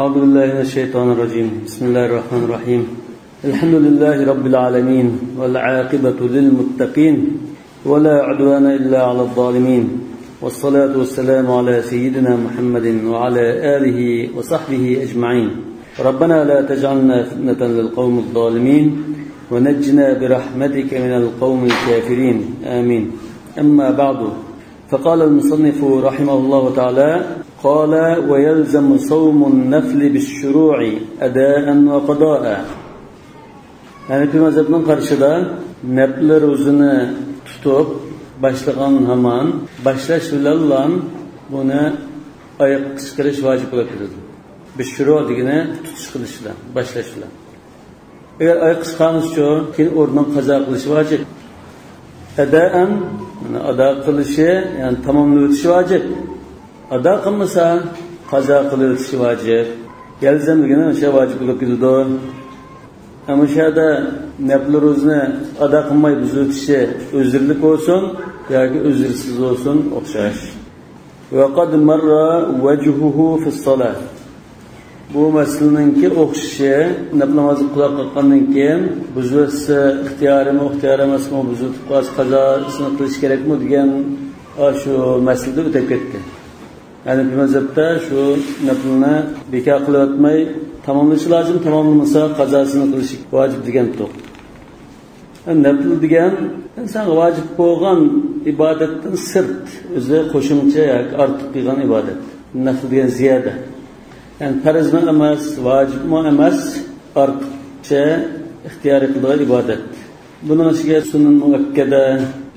أعوذ بالله من الشيطان الرجيم. بسم الله الرحمن الرحيم. الحمد لله رب العالمين والعاقبة للمتقين ولا عدوان إلا على الظالمين والصلاة والسلام على سيدنا محمد وعلى آله وصحبه أجمعين. ربنا لا تجعلنا فتنة للقوم الظالمين ونجنا برحمتك من القوم الكافرين آمين. أما بعد، فقال المصنف رحمه الله تعالى: قال: ويلزم صوم النفل بالشروع أداء وقضاء. Yani bir mezhebinin karşıda nefl rozunu tutup başlayan hemen başlaş bilen bunu ayak çıkarış vacip olarak kıldı. Bir şuru digine tutuş kılışla başlaşla. Eğer ayak çıkanız şu ki oradan kaza kılışı vacip. Adaen yani ada kılışı yani tamamlayışı vacip. Ada kılmasa kaza kılışı vacip. Yelzem digine şey vacip olarak kıldı. Ama şurada nefl rozunu ada kılmayı buzutuşu özürlük olsun ya ki özürsüz olsun okşaş. Ve kad marra vecuhuhu fis-salah. Bu meseleninki okşaşı nefl namazı kılak kılkandan keyin buzutsa ihtiyarı mı emas mı buzutup kazasını kılış gerek mi degan şu meselede ötep ketdi. Yani bir mezhepte şu neflini bekar kılıp atmay tamamlaşı lazım, tamamlamasa kazasını kılış vacip degan to'q. Nefl degan insan vacip bo'lgan ibadetten sırt, o'zi qo'shimcha yoki ortiq qilgan ibadet. Nefl degan ziyoda. Yani farz mı emas, vacip mi emas, ortiqcha ixtiyoriy qilgan ibadet. Bunun ichiga sunnat muakkada,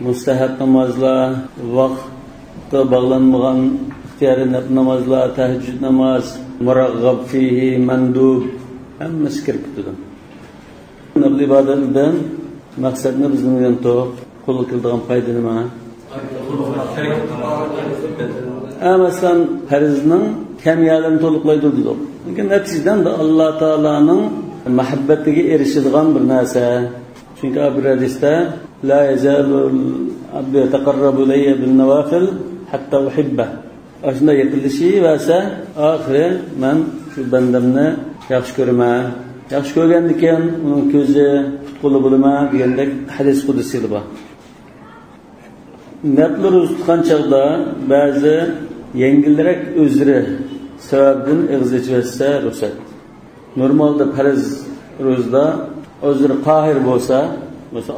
mustahab namozlar, vaqtga bog'lanmagan ixtiyoriy namozlar, tahajjud namoz, muraggab fihi, mandub, hammasi kirib ketadi. Nafl ibodatdan maqsadni bizning bilan to'q qo'l qiladigan foyda nima? Masalan, farzning kamiyatini to'liqlaydi dedi. Lekin natijadan da Alloh taolaning muhabbatiga erishadigan bir narsa. Chunki bu hadisda la yazalul abdu yataqarrabu ilayya bin nawafil hatta uhibba. Aslında yaqinlishi bo'lsa, oxiri men shu bandamni yaxshi ko'raman. Yaxshi ko'rgandan keyin uning ko'zi qo'li bo'laman degandek hadis qudsiy bor. Nafl ro'za tutgan chog'da ba'zi yengilroq o'zri sababdan ig'zichvasa ruxsat. Normalda farz ro'zada o'zri qohir bo'lsa,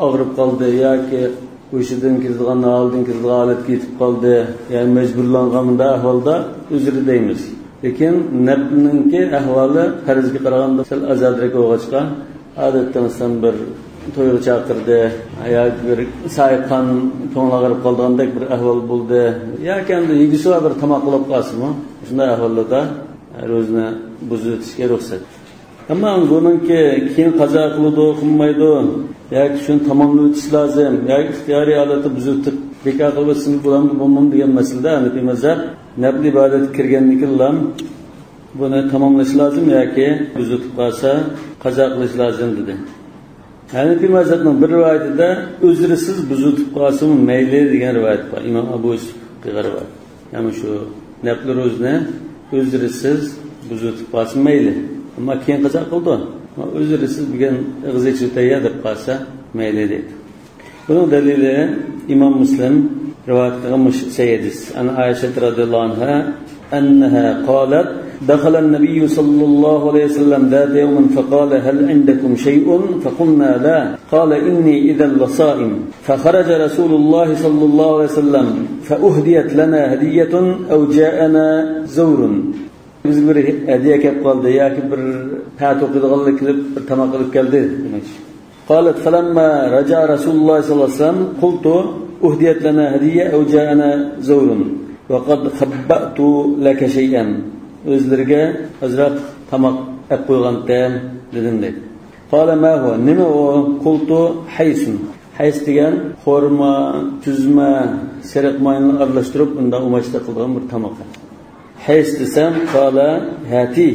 og'rib qoldi yoki o'shidan keladigan holdan keladigan holatga yetib qoldi, ya'ni majburlangan ahvolda o'zri deymiz. Lekin naflninki ahvoli farzga qaraganda sal azadroq bo'lg'achqa, odatda masalan bir to'yga chaqirdi, yoki bir sayqan ko'ngli og'rib qolgandek bir ahvol bo'ldi, yoki endi yegisi bir tomoq qilib qolsinmi, shunday ahvollarda ro'zani buzitishga ruxsat. Ammo buningki keyin qazo qiladi, qilmaydi, yoki shuni tamomlash lozim, yoki ixtiyoriy holatda buzitib bekor qilsin bo'lmaydi degan masalada Hanafiy mazhab nafl ibodat kirganligidan buni tamomlash lozim yoki buzitib qolsa qazo qilish lozim dedi. Hanafiy mazhabning bir rivoyatida o'zrisiz buzitib qolsa mayli degan rivoyat bor. Imom Abu Yusufga rivoyat. Ya'ni shu nafl ro'zni o'zrisiz buzitib qolsa mayli. Ammo keyin qazo qildi. O'zrisiz degan ig'zichi tayyor deb qolsa mayli dedi. Bunun dalili İmam Müslim rivayet qilgan sayyidis an Aisha radhiyallohu anha annaha qalat دخل النبي صلى الله عليه وسلم ذات يوم فقال هل عندكم شيء فقلنا لا قال إني إذا لصائم فخرج رسول الله صلى الله عليه وسلم فأهديت لنا هدية أو جاءنا زور biz bir hediye kelib qoldi yoki bir pat o'qidiganlik qilib bir tamoq qilib keldi demoqchi. Qalat falamma raja Rasululloh sollallohu alayhi vasallam qultu uhdiyat lana hadiya aw ja'ana zawrun wa qad khabbatu laka shay'an. O'zlariga azroq tamoq olib qo'ygandim dedim dedi. Qala ma huwa? Nima u? Qultu haysun. Hays degan xurmo, tuzma, sariq moyni aralashtirib unda umashda qilgan bir tamoq. Hays desam qala hati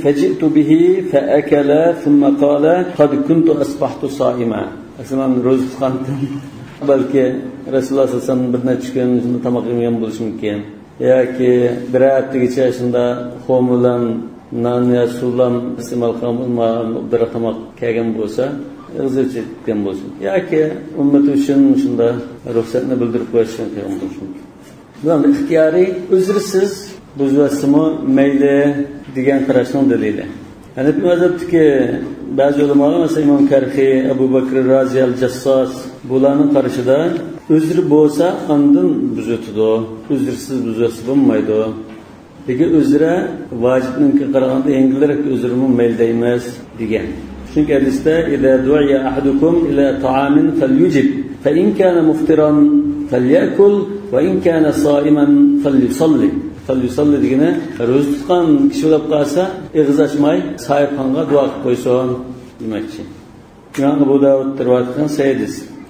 فجئت به فأكل ثم قال قد كنت أصبحت صائما. Aslan ro'za tutgandim. Balki Rasululloh sollallohu alayhi vasallam bir necha kun shunda tamoq yegan bo'lishi mumkin. Yoki bir haftagacha shunda xo'm bilan non ya suvlam iste'mol qilgan bir tomoq kelgan bo'lsa ig'ziga yetgan bo'lsin yoki ummat uchun shunda ruxsatni bildirib qo'yishgan bo'lsin. Bu ham ixtiyoriy uzrsiz buzvasimi mayli degan qarashning dalili. Hanafi mazhabdagi ba'zi ulamolar masalan Imom Karxiy, Abu Bakr Razi al-Jassos bularning qarashida uzri bo'lsa ondan buzatadi, uzrsiz buzvasi bo'lmaydi. Lekin uzra vojibninki qaraganda yengilroq uzrimi mayli emas degan. Çünkü hadiste "İza du'iya ahadukum ila ta'amin falyujib, fa in kana muftiran falyakul ve in kana sa'iman falyusalli." Falyusalli degani ro'za tutgan kishi bo'lib qolsa, ig'iz ochmay sahibxonga duo qilib qo'ysin demoqchi. Imom Abu Davud rivoyat qilgan Sayyid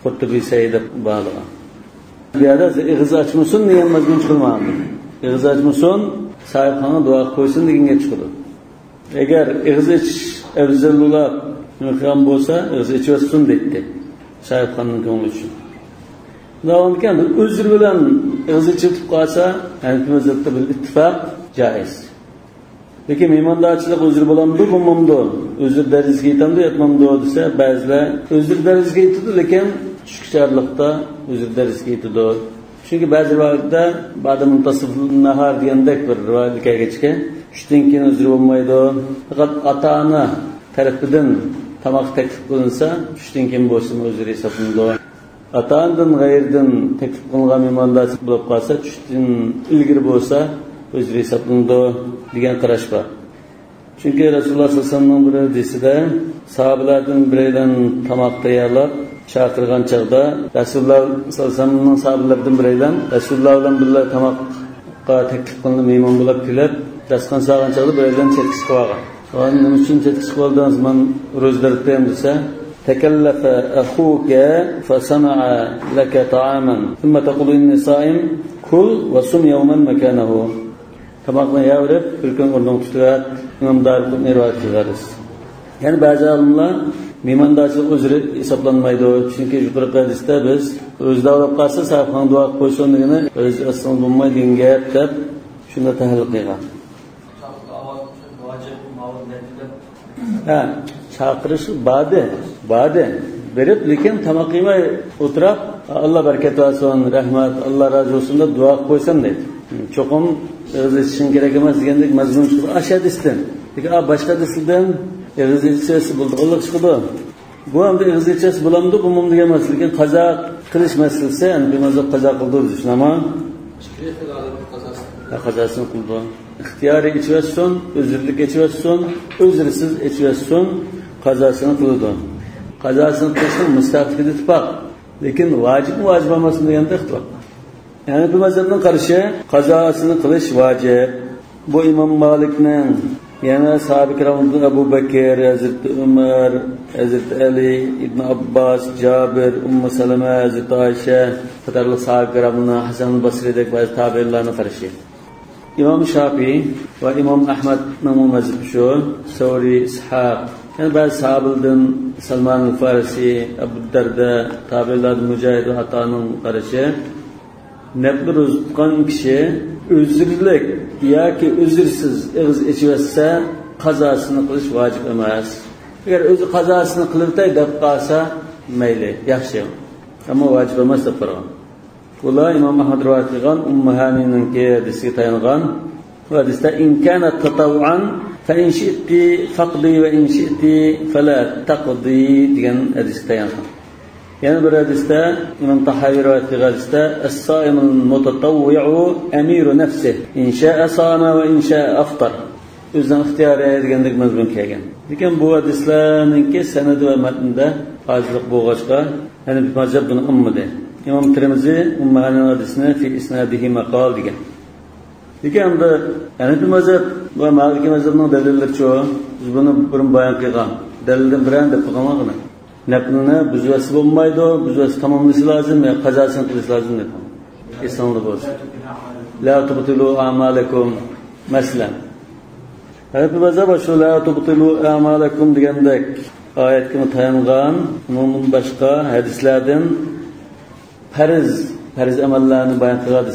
Qurtubiy Sayyid ba'liga. Bu yerda ig'iz ochmasin degan mazmun chiqilmadi. Ig'iz ochmasin sahibxonga duo qilib qo'ysin deganga chiqdi. Agar ig'iz ochish afzalroq qilgan bo'lsa, ig'iz ochmasin deydi. Sahibxonning ko'ngli uchun. Davomkan uzr bilan ig'iz ochib qolsa, Hanafi mazhabida bil ittifoq joiz. Lekin mehmondochilik uzr bo'lamdi, bo'lmamdi. Uzr darajasiga yetamdi, yetmamdi desa, ba'zilar uzr darajasiga yetadi, lekin tushkichorlikda uzr darajasiga yetadi. Chunki ba'zi rivoyatda ba'da muntasif nahar degandek bir rivoyat kelgachga, tushdan keyin uzr bo'lmaydi. Faqat ota-ona tarafidan tamoq taklif qilinsa, tushdan keyin bo'lsa uzr hisoblanadi. Ata-onadan g'ayridan taklif qilingan mehmondochilik bo'lib qolsa, tushdan ilgari bo'lsa, uzr hisoblanadi degan qarash bor. Chunki Rasululloh sollallohu alayhi vasallamning bir hadisida sahobalardan biridan tamoq tayyorlab chaqirgan chaqda Rasululloh sollallohu alayhi vasallamning sahobalaridan biridan Rasululloh bilan birga tamoqqa taklif qilinib mehmon bo'lib kelib, dasturxon solgan chaqda biridan chetkis qilgan. So'ng nima uchun chetkis qildingiz? Men ro'zdartayam desa, تكلف أخوك فصنع لك طعاما ثم تقول إني صائم كل وصم يوما مكانه. Tamakla yavrib, bir kun o'rniga tutib, imom Darqutni rivoyat qilamiz. Ya'ni ba'zi olimlar mehmondochilik uzri hisoblanmaydi. Chunki yuqorida hadisda biz o'zida olib qolsa, sahibxon duo qilib qo'ysin degani o'z aslan bo'lmaydi degan gap deb shunda tahlil qilgan. Ha, chaqirish ba'di berib, lekin tamoq yemay o'tirib, Alloh barakat versin, rahmat, Alloh rozi bo'lsin deb duo qilib qo'ysin deydi. Cho'qim ig'iz ochishing kerak emas degandek mazmun chiqdi. Ashadisdan. Lekin boshqa disdan ig'iz ochish bo'ldiqlik chiqdi. Bu ham ig'iz ochish bo'lamdi, bu mum degan emas, lekin qazo qilish masalasi, ya'ni bir mazhab qazo qildi deyishmi? Qazosini qildi. Ixtiyoriy ichvasin, uzrlik ichvasin, uzrsiz ichvasin, qazosini qildi. Qazosini qilishning mustaqil ittifoq. Lekin vojib emas deganda ixtilof. Yani bu mazhabning qarashi qazosini qilish vojib. Bu Imom Malikning, yana sahoba ikromdan Abu Bakr, Hazrat Umar, Hazrat Ali, Ibn Abbas, Jabir, Salama, Hazrat Aisha, qatorli sahoba ikromdan Hasan al-Basri'dek ba'zi tabi'inlarning qarashi. İmam Şafii ve İmam Ahmed'ning mazhabi shu, Savri, Ishaq, yani bazı sahabalardan Salman al-Farisi, Abu Darda, tabi'inlardan Mujahid ve Ata'ning qarashi nafli ro'za tutgan kishi uzrlik yoki uzrsiz ig'iz ichsa qazosini qilish vojib emas. Agar o'zi qazosini qilibday deb qolsa mayli, yaxshi. Ammo vojib emas deb qo'ygan. Ular Imom Ahmad rivoyat qilgan Ummuhanining hadisiga tayangan. Hadisda in kana tatawwan fa in shi'ti faqdi va in shi'ti fala taqdi degan hadisga tayangan. Yani bir hadiste İmam Tahavi rivayet qilgan hadisda as-saimul mutatawwi'u amiru nafsihi in sha'a sama va in sha'a aftar. O'zidan ixtiyoriy degandek mazmun kelgan. Lekin bu hadislarningki sanadi va matnida ojizlik bo'lg'achqa, yana bir mazhab buni ummadi. Imom Tirmizi ummaning hadisini fi isnadihi maqal degan. Lekin bu yana bir mazhab va Maliki mazhabining dalillari shu. Biz buni burun bayon qilgan. Dalildan biran deb qilganman. Naflini buzvasi bo'lmaydi, buzvasi tamomlashi lozim, qazosini qilish lozim deb. Esonli bo'lsin. La tubtilu a'malakum maslan. Hanafi mazhabi shu la tubtilu a'malakum degandek oyatga tayangan, umuman boshqa hadislardan farz amallarni bayon qiladi.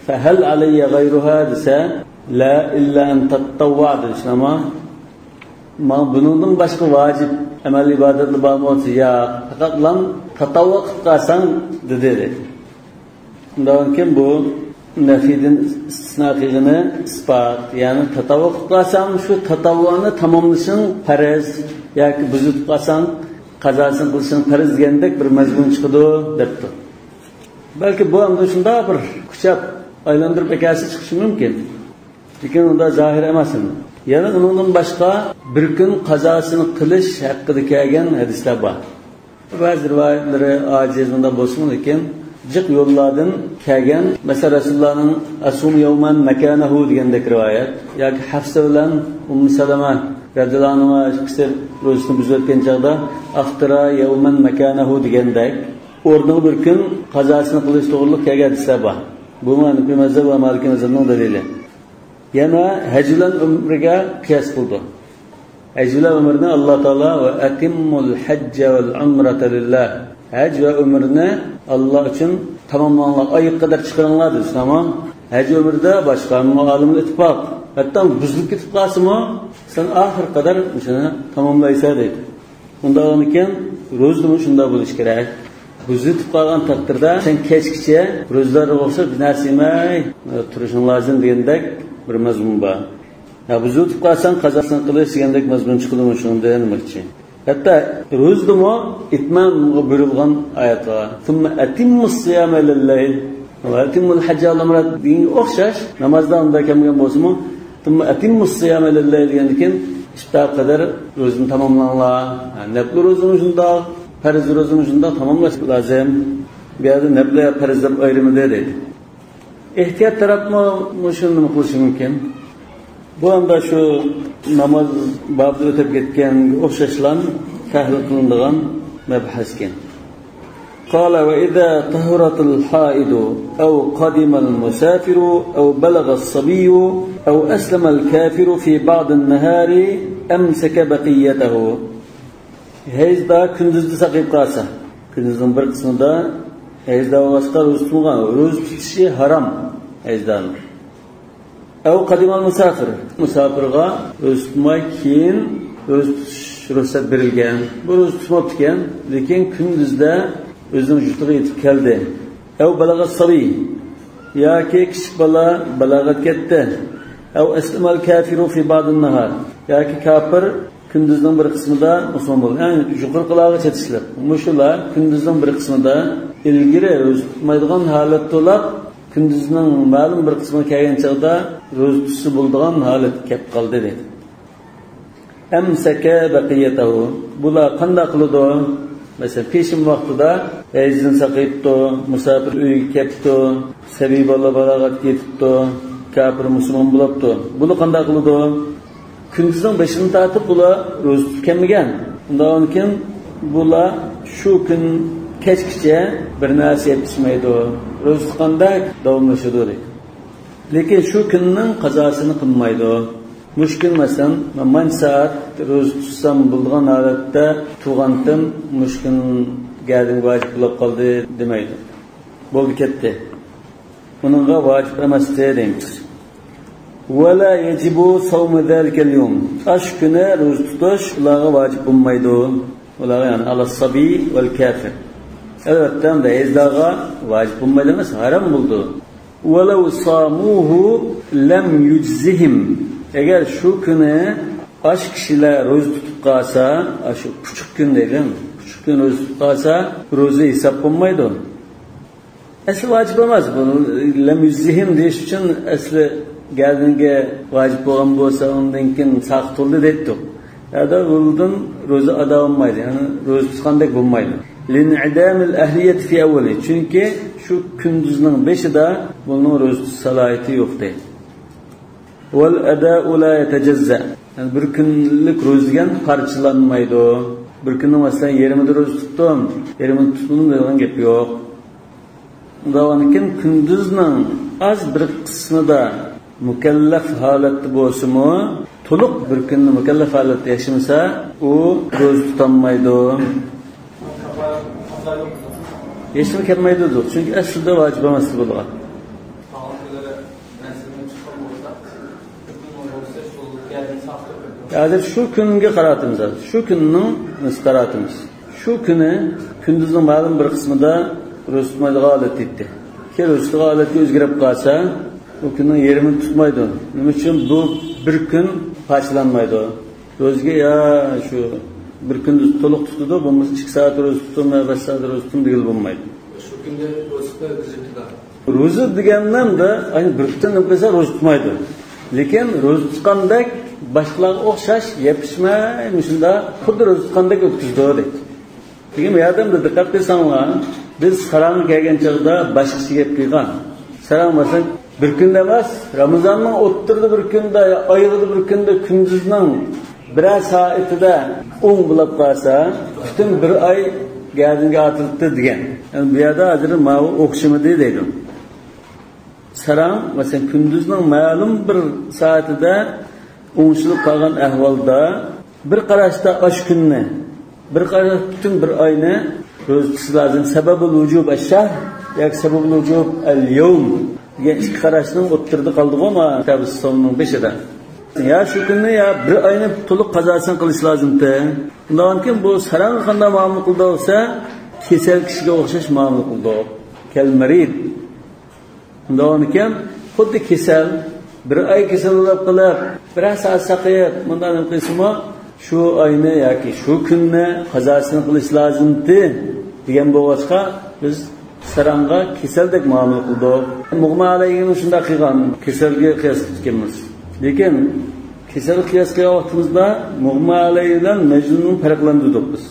Fa hal alayya ghayruha desa, la illa an tatawwa deyish ama bundan başqa vacib amal ibodatlar bo'lmasa ya faqat lan tatawwu qilsang dedi. Undan keyin bu nafidin istisno qilgani isbot, ya'ni tatawwu qilsang shu tatawvuni tamomlashing farz yoki buzib qilsang qazosini qilishing farz degandek bir mazmun chiqadi debdi. Balki bu ham shunda bir kuchab aylantirib ekasi chiqishi mumkin. Lekin unda zohir emas. Yana undan boshqa bir kun qazosini qilish haqida kelgan hadislar bor. Ba'zi rivoyatlari ojizmanda bo'lsin, lekin jiq yo'llardan kelgan, masalan Rasulullohning asum yawman makanahu degandek rivoyat yoki Hafsa bilan Salama radhiyallohu anha ikisi ro'zasini buzib o'tgan chaqda aftira yawman makanahu degandek o'rniga bir kun qazosini qilish to'g'riliq kelgan hadislar bor. Bu Hanafi mazhab va Maliki mazhabining dalili. Yana hajlan umriga qiyas qildi. Hajlan umrni Alloh taolo va atimmul hajja val umrata lillah. Haj va umrni Alloh uchun tamomlanglar, oyiq qadar chiqaringlar dedi. Tamam. Haj umrda boshqa olimlar ittifoq. Hatto buzilib ketib qolsa-mu, sen oxir qadar shuni tamomlaysan dedi. Undan keyin ro'zani shunda bo'lish kerak. Buzib qolgan taqdirda sen kechgacha ro'zlarga o'xshab narsimay turishing lozim degandek bir mazmun bor. Ya buzib qolsang qazosini qilish degandek mazmun chiqadimi shunda demoqchi. Hatta ro'zdimi itmamga burilgan oyat bor. Thumma atimmus siyama lil-layl va atimmul hajja al-umrat degan o'xshash namozda unda kelgan bo'lsa-mu, thumma atimmus siyama lil-layl degandan iftor qadar ro'zni tamomlanglar. Nafl ro'zini shunda farz ro'zini shunda tamomlash lozim. Bu yerda nafl farz deb ayrimida deydi. Ehtiyot tarafmi shuni qilish mumkin. Bu anda şu namaz babida o'tib ketgan o'xshashlar tahlil qilinadigan mabhasken. Qala va idza tahuratul haidu aw qadima al musafiru aw balagha as-sabiyyu aw aslama al kafiru fi ba'd an-nahari amsaka baqiyatahu. Hayzda kunduzda saqib qolsa, kunduzning bir qismida hayzda boshqa ro'z tutishi haram hayzdan. Aw qadimal musafir, musafirga ro'z tutmay keyin ro'z tutish ruxsat berilgan. Bu ro'z tutmabdi ekan, lekin kunduzda o'zining juftiga yetib keldi. Aw balagha sabiy, yoki kichik bola balog'at ketdi. Aw aslamal kafiru fi ba'd an-nahar, yoki kafir kunduzning bir qismida musulmon bo'ldi. Ya'ni yuqori qilog'i chetishlar. Mushular kunduzning bir qismida ilgari ro'z tutmaydigan holat to'lab kunduzning ma'lum bir qismi kelgan chaqda ro'z tutsa bo'ladigan holat kelib qoldi dedi. Amsaka baqiyatahu. Bular qanday qiladi? Masalan, peshin vaqtida hayzdan saqayibdi, musafir uyga kelibdi, sabiy bola balog'at yetibdi, kafir musulmon bo'libdi. Buni qanday qiladi? Kunduzning 5-ni tatib bular ro'z tutganmigan. Undan keyin bular shu kun kechgacha bir narsa yetishmaydi. Ro'z tutganda davomlashadi. Lekin shu kunning qazosini qilmaydi. Mushkil masalan, man soat ro'z tutsam bo'lgan holatda tug'andim, mushkil gading vojib bo'lib qoldi demaydi. Bo'ldi ketdi. Buningga vojib emas deymiz. Wala yajibu sawm zalika al-yawm. Ash kuni ro'z tutish ularga vojib bo'lmaydi. Ular ya'ni al-sabi wal kafir. Albatta, hayzlarga vojib bo'lmaydi emas, harom bo'ldi. Walau samuhu lam yujzihim. Agar shu kuni ash kishilar ro'z tutib qolsa, shu kuchuk kun degan, kuchuk kun ro'z tutib qolsa, ro'za hisob bo'lmaydi. Asli vojib emas bu. Lam yujzihim deyish uchun asli gadinga vojib bo'lgan bo'lsa, undan keyin saq turdi deydi. Ada bundan ro'za ado bo'lmaydi, ya'ni ro'za tutgandek bo'lmaydi. Lin'idam al-ahliyat fi awwali. Chunki shu kunduzning 5ida bunning ro'za salohiyati yo'q deydi. Wal ada'u la yatajazza. Yani bir kunlik ro'zgan parchalanmaydi. Bir kunni masalan yerimida ro'za tutdim, yerimida tutdim degan gap yo'q. Undan kunduzning az bir qismida mukallaf holatda bo'lsa-mu, to'liq bir kunni mukallaf holatda yashamasa, u ro'za tutolmaydi. Yashim kelmaydi, chunki aslida vojib emas bo'ladi. Hozir shu kunga qaratimiz. Shu kunning qaratimiz. Shu kuni kunduzning ma'lum bir qismida ro'za tutmaydigan holat etdi. Ro'za holatga o'zgarib qolsa, u kunning yerini tutmaydi. Nima uchun bu bir kun parchalanmaydi? Ro'zaga ya shu bir kunduz to'liq tutdi, bo'lmasa 2 soat ro'za tutdim, 5 soat ro'za tutdim degan bo'lmaydi. Shu kunda ro'za o'tkazibdi. Ro'za degandan da ayni bir kun o'tkazsa ro'za tutmaydi. Lekin ro'za tutgandek boshqalarga o'xshash yepishmay shunda xuddi ro'za tutgandek o'tkazdi deydi. Degan yordamda diqqat qilsanglar, biz salom kelgan chog'da boshqacha gap qilgan. Salom masalan bir kunda emas, Ramazonning o'ttirdi bir kunda, oyida bir kunda kunduzning bir soatida bo'lib qolsa, butun bir oy gardinga otilibdi degan. Yani bu yerda hozir ma'u o'qishimidi deydi. Salom masalan kunduzning ma'lum bir soatida o'ngishilib qolgan ahvolda bir qarashda osh kunni, bir qarashda butun bir oyni ro'za tutish lozim. Sababul vujub ash-shahr yoki sababul vujub al-yawm degan ikki qarashning o'ttirdi qoldi-ku ma Tabissonning 5ida. Ya shu kunni ya bir oyni to'liq qazosini qilish lozim-da. Undan keyin bu salom qanday muomala qildi bo'lsa, kasal kishiga o'xshash muomala qildi. Kalmarid. Undan keyin xuddi kasal bir oy kasal bo'lib qolib, bir soat saqayib, bundan qilsimi shu oyni yoki shu kunni qazosini qilish lozim-da degan bo'lsa, biz salomga kasaldek muomala qildik. Mughma alayhim shunday qilgan, kasalga qiyos qilganmiz. Lekin kasal qiyos qilgan vaqtimizda Mughma alayhi bilan Majnunni farqlantirdik biz.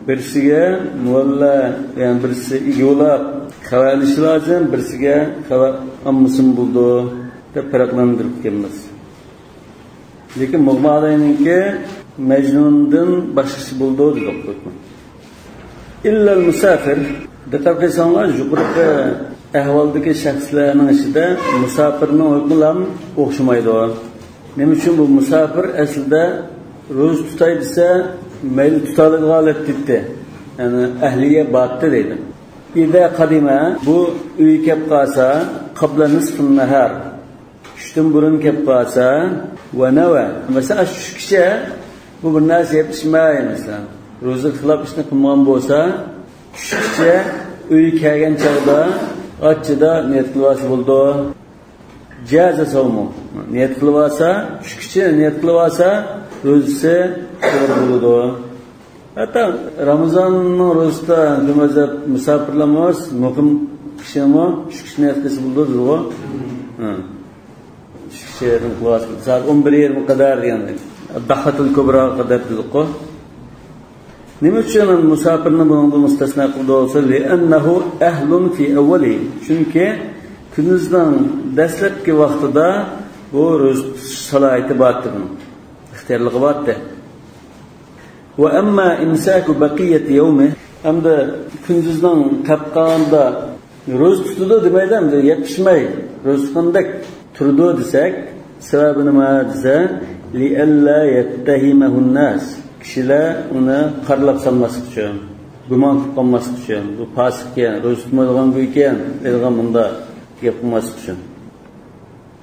Birisiga mulla, ya'ni birisi igolab xabarlishi lozim, birisiga xabar ammisin bo'ldi deb farqlantirib kelamiz. Lekin Mughma alayhinki Majnundan boshqasi bo'ldi dedik. İlla musafir, diqqat qilsanglar, yuqorqi ahvoldagi shaxslarning ichida musafirning hukmi ham o'xshamaydi. Nima uchun bu musafir aslida ro'za tutay desa, mayli tutadigan holat deydi. Ya'ni ahliga batdi deydi. Ida qadima bu uy kelib qolsa, qabla nisfun nahar. Tushdan burun kelib qolsa, va nava. Masalan, shu kishi bu bir narsa yetishmay masalan, ro'za xilop ishni qilgan bo'lsa, shu kishi uy kelgan chog'da ochida niyat qilvasi bo'ldi. Jaza savmu. Niyat qilvasa, shu kishi niyat qilvasa, ro'zasi to'g'ri bo'ladi. Hatta Ramazonning ro'zasida nima musafirlarimiz muqim kishimi shu kishi niyat qilsa bo'ladi-ku. Shu kishining qilvasi soat 11:20 qadar deganda. Dahatul kubra qadar dedi-ku. Nima uchun musafirni bundan mustasno qildi bo'lsa, li'annahu ahlun fi awwali. Chunki kunduzdan dastlabki vaqtida bu ro'za salohiyati bordir. Ixtiyorligi bordir. Va amma imsaku baqiyati yawmi, hamda kunduzdan qatqanda ro'za tutdi demaydi, yetishmay ro'za qanday turdi desak, sababi nima desa, li'alla yattahimahu an-nas. Kishilar uni qarlab solmaslik uchun, gumon qilib qolmaslik uchun, bu fasiqga, ro'za tutmaydigan ekan, degan bunda gap qilmaslik uchun.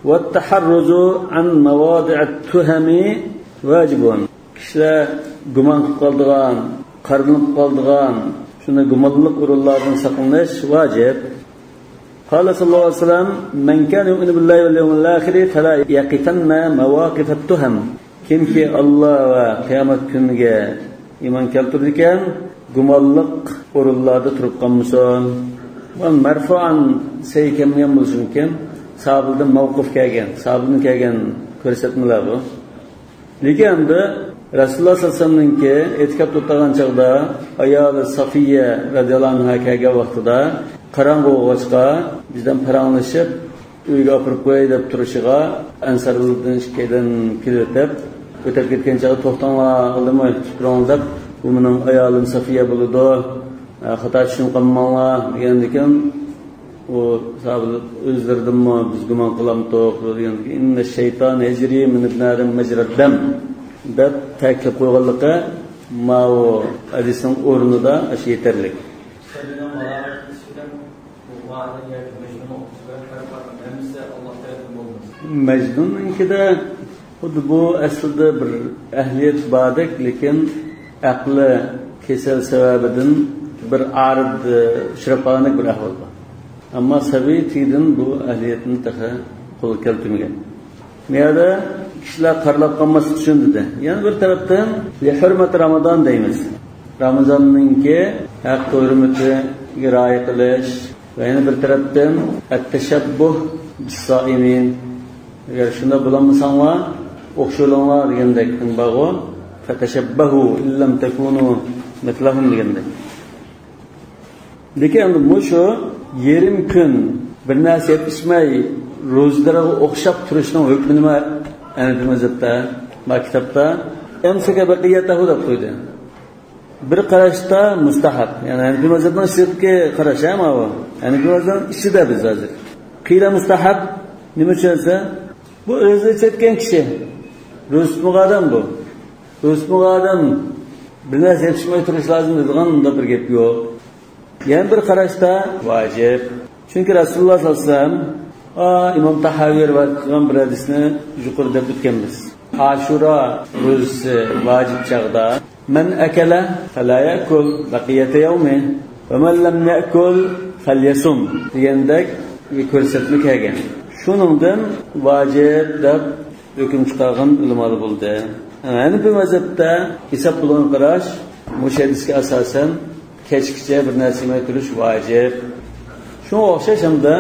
Va taharruzu an mawadi'at tuhami vajibun. Kishilar gumon qilib qoldigan, qarlinib qoldigan, shuni gumonlik o'rinlardan saqlanish vojib. Qala sallallohu alayhi vasallam, "Man kana yu'minu billahi wal yawmil akhir fala yaqitanna mawaqif at-tuham." Kimki Alloh va qiyomat kuniga iymon keltirdi ekan, gumonliq o'rinlarda turib qolmasin. Bu marfu'an saykamgan bo'lsin ekan, sahobadan mavquf kelgan, sahobadan kelgan ko'rsatmalar bu. Lekin bu Rasululloh sallallohu alayhi vasallamning e'tikof o'tgan chog'da ayoli Safiya radhiyallohu anha kelgan vaqtida qarang'i o'g'achqa bizdan paranglashib uyga olib qo'yay deb turishiga Ansaruldan shikaydan kelib o'tib ketgan chog'da to'xtanglar, aldimay turing deb, bu mening ayolim Safiya bo'ladi, xato tushunib qolmanglar degandan o sahobalar o'zlaridanmi biz gumon qilamiz degan, inna shayton yajri min ibn adam majrad dam deb ta'kid qo'yganligi ma'u hadisning o'rnida ashi yetarli. Majnunninkida Bu aslida bir ahliyat bordek, lekin aqli kesal sababidan bir arid shiraponiq bir ahvol bor. Ammo sabiy tidin bu ahliyatni taha qo'lga keltirmagan. Meyada kishilar qarlab qolmas uchun dedi. Yana bir tarafdan li hurmat Ramazon deymiz. Ramazonninki haq hurmatiga rioya qilish va yana bir tarafdan at-tashabbuh bis-soimin. Agar shunda bo'lmasanglar, o'xsholanglar degandek bog'o, fatashabbahu illam takunu mithlahum degandek. Lekin bu shu yerim kun bir narsa yetishmay ro'zlarga o'xshab turishning hukmi nima? Ana mazhabda, maktabda amsaka baqiyatahu deb qo'ydi. Bir qarashda mustahab. Ya'ni bu mazhabdan shirkka qarash ham bu. Ya'ni bu mazhabdan ishida biz hozir. Qiyla mustahab nima uchunsa, bu o'zi chetgan kishi. Ro'zmuq odam bu. Ro'zmuq odam bir narsa yetishmay turish lozim degan unda bir gap yo'q. Yana bir qarashda vojib. Chunki Rasululloh sollallohu alayhi vasallam İmam Tahaviy rivoyat qilgan bir hadisni yuqorida o'tganmiz. Ashura ro'zasi vojib chaqda man akala fala yakul baqiyata yawmi va man lam yakul falyasum degandek ko'rsatma kelgan. Shuningdan vojib deb hukm chiqargan ulamlar bo'ldi. Ana bu mazhabda hisob bilan qarash mushadisga asosan kechgacha bir narsa yemay turish vojib. Shunga o'xshash hamda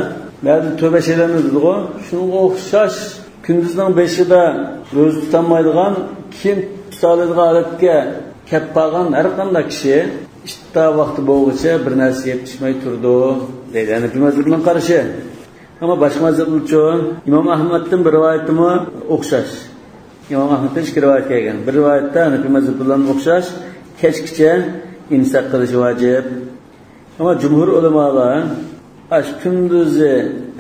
ba'zi tövbe şeylerimiz dedi o. Şunga o'xshash kunduzning 5'ida ro'za tutolmaydigan, kim tutaladigan holatga kelib qolgan har qanday kishi ishta vaqti bo'g'icha bir narsa yetishmay turdi deydi. Ya'ni bu mazhabning qarashi. Ammo boshqa mazhablar uchun Imom Ahmadning bir rivoyatimi o'xshash. Imom Ahmadning ikki rivoyat kelgan. Bir rivoyatda bu mazhab bilan o'xshash kechgacha imsak qilish vojib. Ammo jumhur ulamolar kunduzi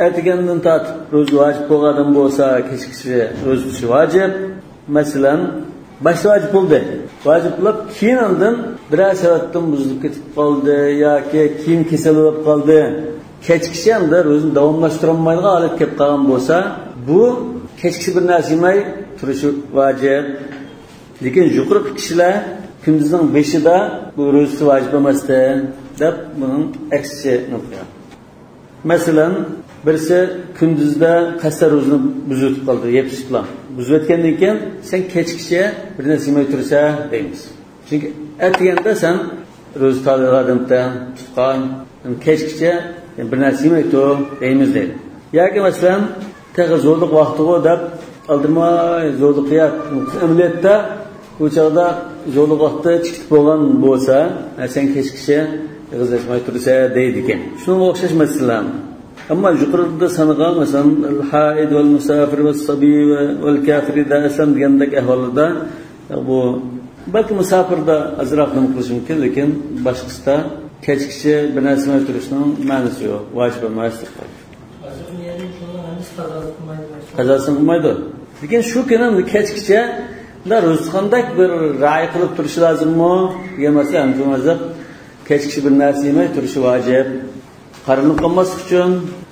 ertagandan tortib ro'za vojib bo'lgan bo'lsa, kechgacha ro'za tutish vojib. Masalan, boshqa vojib bo'ldi. Vojib bo'lib, keyindan biror sababdan buzilib ketib qoldi yoki keyin kasal bo'lib qoldi. Kechgacha ham da ro'zani davomlashtira olmaydigan holat kelib qolgan bo'lsa, bu kechgacha bir narsa yemay turishi vojib. Lekin yuqori kishilar kunduzning 5'ida bu ro'za vojib emasdi deb buning aksini qo'yadi. Masalan, birisi kunduzda qasr ro'zini buzib qoldi, yetishib bilan. Buzib o'tgandan keyin sen kechgacha bir narsa yemay tursa deymiz. Chunki ertaganda sen ro'za tutadigan tutgan, kechgacha bir narsa yemay tur deymiz deydi. Yoki masalan, tag'i zo'rliq vaqtiga deb aldimay zo'rliq qiyat amaliyotda bu chog'da zo'rliq vaqti chiqib bo'lgan bo'lsa, sen kechgacha g'izlashmay tursa deydi ekan. Shunga o'xshash masalalar. Ammo yuqorida sanalgan masalan al-haid wal musafir was sabi wal kafir da asam degandek ahvolda bu balki musafirda azroq nima qilish mumkin, lekin boshqasida kechgacha bir narsa yemay turishning ma'nosi yo'q, vojib emas. Qazosi qilmaydi. Lekin shu kuni kechgacha ro'za qanday bir ra'y qilib turish lozimmi? Yemasa ham mazhab kechgacha bir narsa yemay turishi vojib. Qarinib qolmaslik uchun,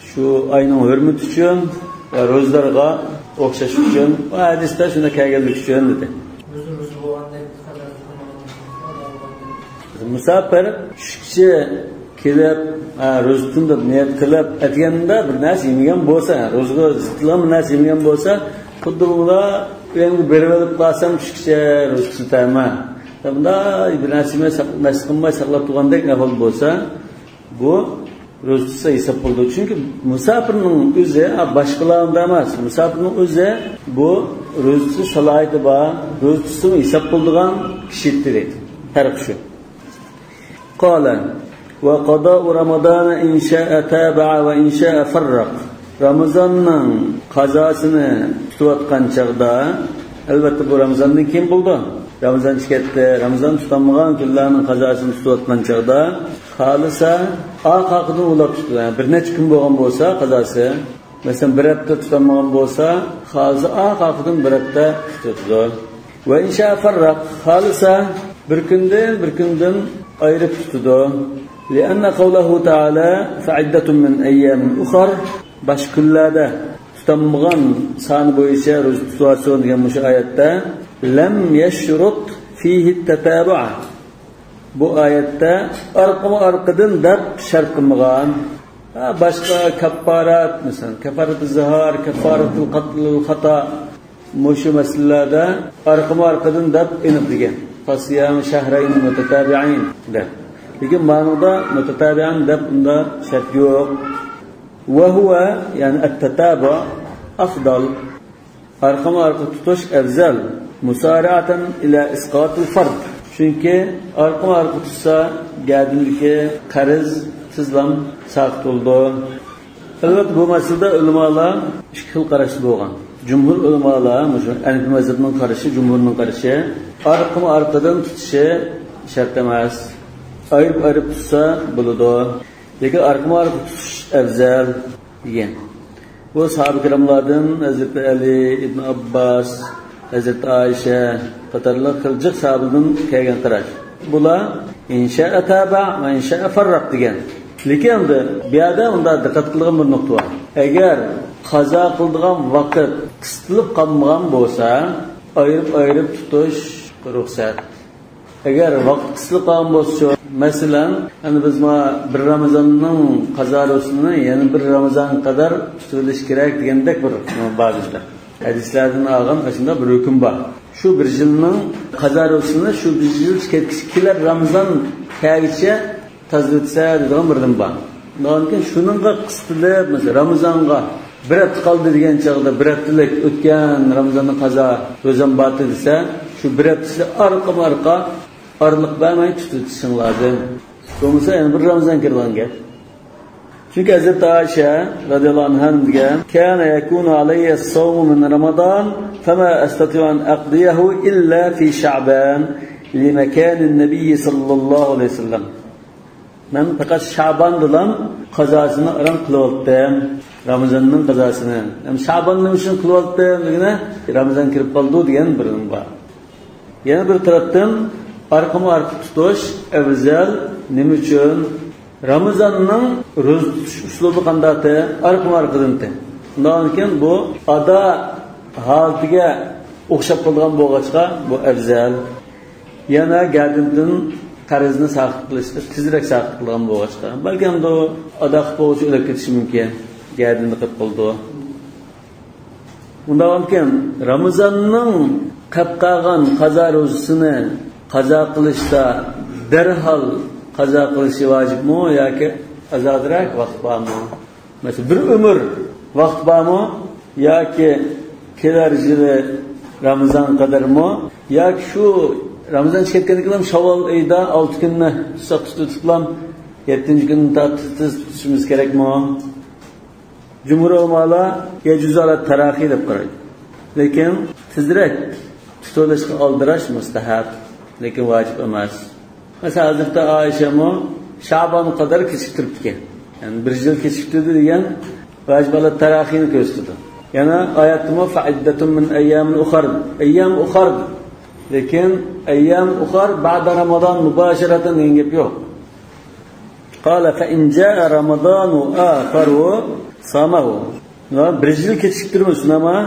shu oyning hurmati uchun va ro'zlarga o'xshash uchun va hadisda shunda kelganlik uchun dedi. Musafir kishi kelib, ro'za tutib niyat qilib, aytganda bir narsa yemagan bo'lsa, ro'zaga zidlam narsa yemagan bo'lsa, xuddi ular endi berib olib qolsam kishi ro'za tutaman. Bunda bir narsa masqinmay saqlab turgandek ahvol bo'lsa, bu ro'za hisob bo'ldi. Chunki musafirning o'zi boshqalarga emas, musafirning o'zi bu ro'za salohiyati bor, ro'za hisob bo'ldigan kishidir. Farq shu. Qala va qada'u Ramazon in sha'a taba'a va in sha'a farraq. Ramazonning qazosini tutayotgan chaqda, albatta bu Ramazondan keyin bo'ldi. Ramazon chiqdi, Ramazon tutanmagan kunlarning qazosini tutayotgan chaqda xolisa oqaqini ulab tutdi. Bir necha kun bo'lgan bo'lsa qazosi, masalan bir hafta tutanmagan bo'lsa, xolisa oqaqidan bir hafta tutdi. Va insha farraq xolisa bir kundan ayirib tutdi. Lianna qawluhu ta'ala fa'iddatun min ayyamin ukhar, boshqa kunlarda tutanmagan sani bo'yicha ro'za tutib degan bu oyatda lam yashrut fihi tatabu'a. Bu oyatda orqadan deb shart qilmagan. Başka kafarat, mesela kafarat-ı zihar, kafarat-ı qatl-ı xata muşu meselelerde arkadan da inip digen. Fasiyam şehreyn mutatabi'in der. Lekin ma'noda mutatabi'in deb unda shart yo'q. Ve huwa yani at-tatabu afdal. Arka tutish afzal. Musari'atan ila isqatil fard. Çünkü arka tutsa gadilki qarz sizlam saqt oldu. Elbette bu meselede ulamalar ikki xil qarashli bo'lgan. Cumhur ulamalar, Hanifi mazhabining qarashi, Cumhurning qarashi, arqadan tutishi shart emas. Ayirib tutsa bo'ladi. Lekin arqa tutish afzal degan. Bu sahabe kiramlardan Hazrat Ali ibn Abbas, Hazrat Aisha qatorliq qiljiq sahabadan kelgan qarash. Bular insha'a taba va insha'a farraq degan. Lekin bu yerda unda diqqat qilgan bir nuqta bor. Agar qazo qildigan vaqt qistilib qolmagan bo'lsa, ayirib tutish ruxsat. Agar vaqt qistilib qolgan bo'lsa, masalan, biz bir Ramazonning qazosini yana bir Ramazon qadar tutilish kerak degandek bir ba'zilar. Hadislardan olgan shunda bir hukm bor. Shu bir yilning qazosini shu bir yil kelar Ramazon kelguncha tazlitsa degan birdim bor. Lekin shuningga qistilib, masalan, Ramazonga bir hafta qoldi degan chog'da bir haftalik o'tgan Ramazonning qazo ro'zam botdi desa, shu bir haftasi orqa orliq bermay tutishing lozim. Bo'lmasa yana bir Ramazon kirgan gap. Çünkü Hazrat Aisha radhiyallohu anha degan, "Kana yakunu alayya as-sawm min Ramadan, fama astati'u an aqdiyahu illa fi Sha'ban, li makan an-nabiy sallallohu alayhi vasallam." Ben fakat Şaban'dan qazosini aram qilib Ramazonning qazosini. Ham Şabanning uchun qilib degani Ramazon kirib qoldi degan birim bor. Yana bir tarafdan arqa tutish afzal nima uchun? Ramazonning ro'za tutish uslubi qandaydi? Arqadan. Undan keyin bu ada holatiga o'xshab qolgan bo'lg'achqa bu afzal. Yana gadimdan qarzni saqt qilishda tezroq saqt qilgan bo'lg'achqa. Balki ham bu adaq bo'yicha o'lib ketishi mumkin. Gadimni qilib qoldi. Undan keyin Ramazonning qilib qolgan qazo ro'zasini qazo qilishda darhol qazo qilishi vojibmi yoki azodroq vaqt bormi? Masalan, bir umr vaqt bormi yoki kelar yili Ramazon qadarmi yoki shu Ramazon ketgandan keyin Shavvol oyida 6 kunni tutib 7-kunni tutishimiz kerakmi? Cumhur ulamalar yejuzalat taraxiy deb qaraydi. Lekin tezroq tutishga oldirash mustahab, lekin vojib emas. Mesela Hazreti Aisha Şaban kadar kechiktiribdi. Yani bir yil kechiktirdi degan vojiblat tarixini ko'rsatdi. Yana oyatda fa'iddatun min ayyamin ukhar. Ayyam ukhar. Lekin ayyam ukhar ba'da Ramazon mubasharatan degan gap yo'q. Qala fa in jaa Ramazonu akharu samahu. Bir yil kechiktirmish nima?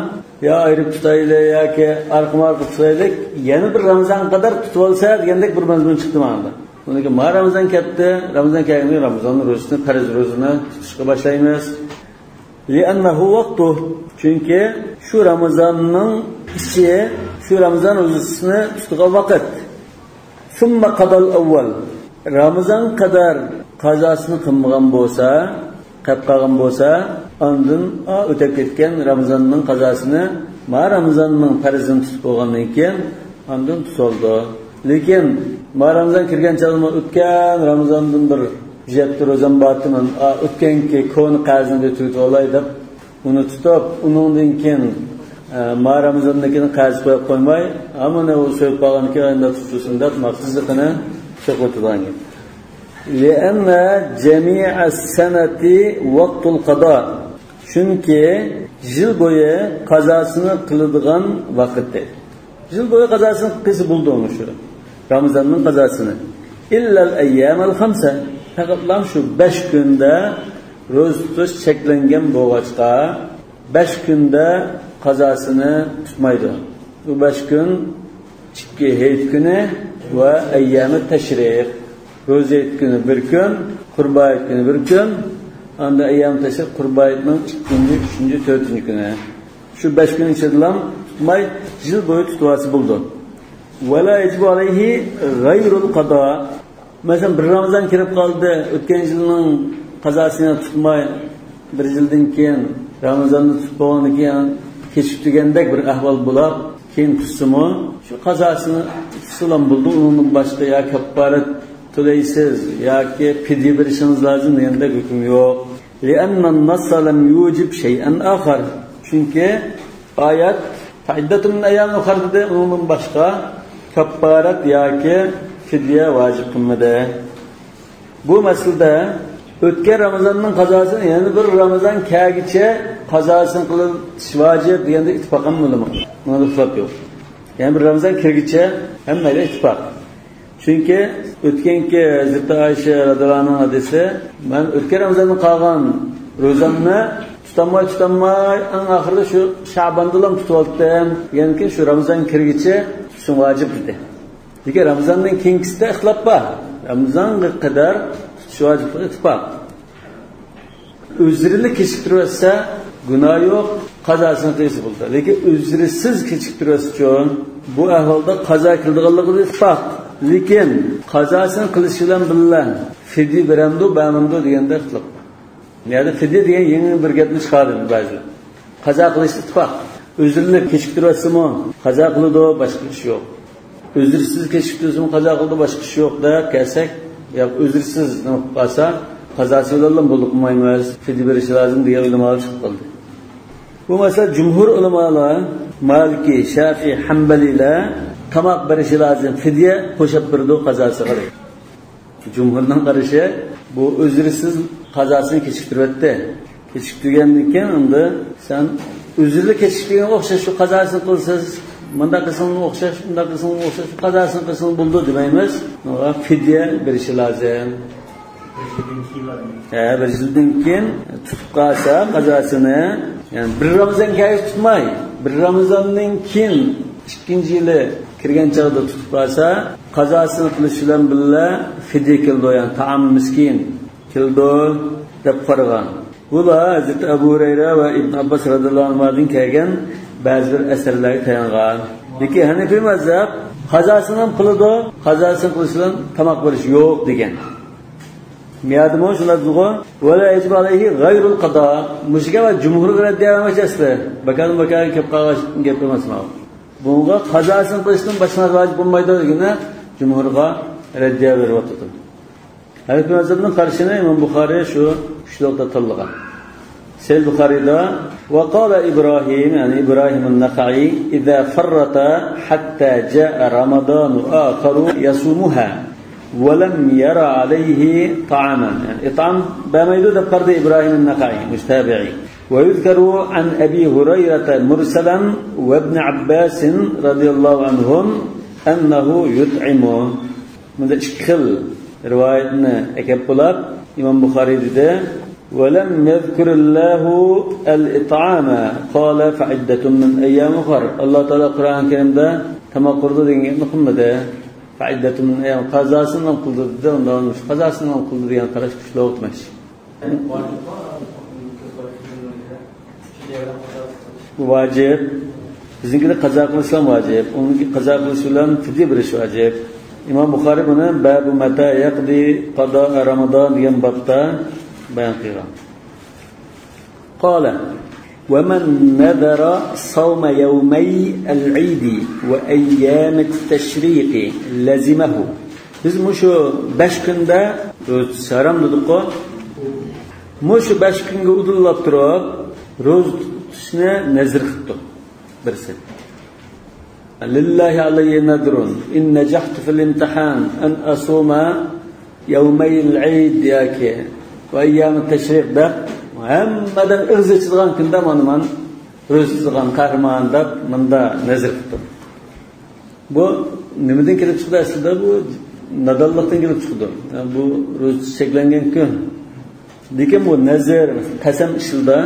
Ya ayirib tutaylik yoki arqa tutaylik, yana bir Ramazon qadar tutib olsa degandek bir mazmun chiqdi mana. Unga ma Ramazon ketdi, Ramazon kelganda Ramazon ro'zasini, farz ro'zasini tutishga boshlaymiz. Li'annahu vaqtu. Chunki shu Ramazonning ichi, shu Ramazon ro'zasini tutgan vaqt. Summa qadal awwal. Ramazon qadar qazosini qilmagan bo'lsa, qilib qolgan bo'lsa, ondan o'tib ketgan Ramazonning qazosini Ramazonning farzini tutib qo'ygandan keyin ondan tutildi. Lekin Ramazon kirgan chog'da o'tgan Ramazondan bir jabti ro'zam botman, o'tganki koni qarzini tutib olay deb uni tutib, undan keyin Ramazondan keyin qarz qo'yib qo'ymay, ammo u so'yib qolgan keyin tutsin deb maqsadini cho'qitgan. لأن جميع السنة وقت القضاء. Çünkü yıl boyu kazasını kılıdığan vakitte. Yıl boyu kazasını kısı buldu onu şu. Ramazan'ın kazasını. İllal eyyamel hamse. Fakat şu 5 günde roz tutuş çeklengen boğaçta 5 kunda qazosini tutmaydi. Bu 5 kun ikki hayit kuni va ayyami tashriq. Ro'za hayit kuni 1 kun, Qurban hayit kuni 1 kun, anda ayyam tashriq Qurban hayitning 2-chi, 3-chi, 4-chi kuni. Shu 5 kun ichida tutmay yil bo'yi tutuvasi bo'ldi. Wala yajibu alayhi ghayrul qada. Masalan, bir Ramazon kirib qoldi, o'tgan yilning qazosini tutmay, bir yildan keyin Ramazonni tutib bo'lgandan keyin kechiktirgandek bir ahvol bo'lib, keyin tutsimi, shu qazosini tutsalam bo'ldi, undan boshqa ya kaffarat to'laysiz yoki fidya berishingiz lozim deganda hukm yo'q. Li'anna an-nass lam yujib shay'an akhar. Chunki oyat ta'iddatun ayyam ukhra dedi, undan boshqa kaffarat yoki fidya vojib qilmadi. Bu masalada o'tgan Ramazonning qazosini yana bir Ramazon kelguncha qazosini qilish vojib deganda ittifoq ham bo'lmaydi. Bunda ixtilof yo'q. Yani bir Ramazon kirguncha hammaga ittifoq. Chunki o'tganki Hazrat Oysha radhiyallohu anha hadisi, men o'tgan Ramazonning qolgan ro'zamni tutamay eng oxirida shu Sha'bonda ham tutib oldim. Ya'ni shu Ramazon kirguncha shu vojib dedi. Lekin Ramazondan keyingisida ixtilof bor. Ramazonga qadar tutish vojib ittifoq. O'zrini kechiktirsa gunoh yo'q, qazosini qilsa bo'ldi. Lekin o'zrisiz kechiktirsa uchun bu ahvolda qazo qildiganligi ittifoq. Lekin qazosini qilish bilan birga fidya beramdi, bermamdi deganda ixtilof. Yani fidya degan yangi bir gapni chiqardi ba'zilar. Qazo qilish ittifoq. O'zrini kechiktirsami, qazo qiladi, boshqa ish yo'q. O'zrisiz kechiktirsami, qazo qildi, boshqa ish yo'q deb kelsak, yo'q o'zrisiz nima qilsa, qazosi bilan bo'lib qo'ymaymiz, fidya berish lozim degan ulamolar chiqib qoldi. Bu masala jumhur ulamolar, Maliki, Shafi'i, Hanbalilar tamoq berishi lozim, fidya qo'shib birdi qazosi qiladi. Jumhurning qarashi bu o'zrisiz qazosini kechiktiribdi. Kechiktirgandan keyin unda sen o'zini kechiktirgan o'xshash shu qazosini qilsangiz, bunda qilsang o'xshash, bunda qilsang o'xshash, qazosini qilsang bo'ldi demaymiz. Fidya berishi lozim. Bir yildan keyin tutib qolsa qazosini, yani bir Ramazon kelib tutmay, bir Ramazondan keyin ikkinchi yili kirgan chog'da tutib qolsa, qazosini qilish bilan birga fidya qildi, yani taam miskin qildi deb qaragan. Bular Hazrat Abu Hurayra va Ibn Abbas radhiyallohu anhudan kelgan ba'zi bir asarlarga tayangan. Lekin Hanafiy mazhab qazosini ham qiladi, qazosini qilish bilan tamoq berish yo'q degan. Miyadimo shunadimi? Wala yajib alayhi ghayrul qada. Mushga va jumhurga raddiya emasdi. Bakan kelib qolgan gap emasmi? Bunga qazosini qilishdan boshqa vojib bo'lmaydi deganda jumhurga raddiya beryapti. Hanafiy mazhabning qarshini Imom Buxoriy shu shunday tanlagan. Sahih Buxoriyda va qala Ibrohim, ya'ni Ibrohim an-Naqai, idza farrata hatta jaa Ramadan akharu yasumuha wa lam yara alayhi ta'aman. Yani it'am bamaydu da qardi Ibrohim an-Naqai mustabi'i. ويذكر عن أبي هريرة مرسلا وابن عباس رضي الله عنهم أنه يطعم. من ذلك روايتنا أكبلات إمام بخاري ده ولم يذكر الله الإطعام قال فعدة من أيام أخر. الله تعالى القرآن الكريم ده كما قرض دين نقم ده فعدة من أيام قزاسنا نقول ده ونمش قزاسنا نقول ده يعني قرش كشلوت ماشي. Vacib. Bizimki de qazo qilishim vacib. Uniki qazo qilish bilan fidya berish vacib. İmam Buxoriy buni babu mata yaqdi qada Ramazon degan babda bayon qilgan. Qala wa man nadara sawma yawmay al-eid wa ayyam at-tashriq lazimahu. Biz mushu 5 kunda saram dedik-ku. Mushu 5 kunga udullab turib ro'z tutishni nazr qildi birisi. Lillahi alayya nadrun in najahtu fil imtihan an asuma yawmay al-eid yaki va ayyam at-tashriq da hammadan irzichilgan kunda man ro'zilgan qahramon deb menda nazr qildi. Bu nimadan kelib chiqdi aslida? Bu nadallikdan kelib chiqdi. Bu ro'z cheklangan kun. Lekin bu nazr qasam ishida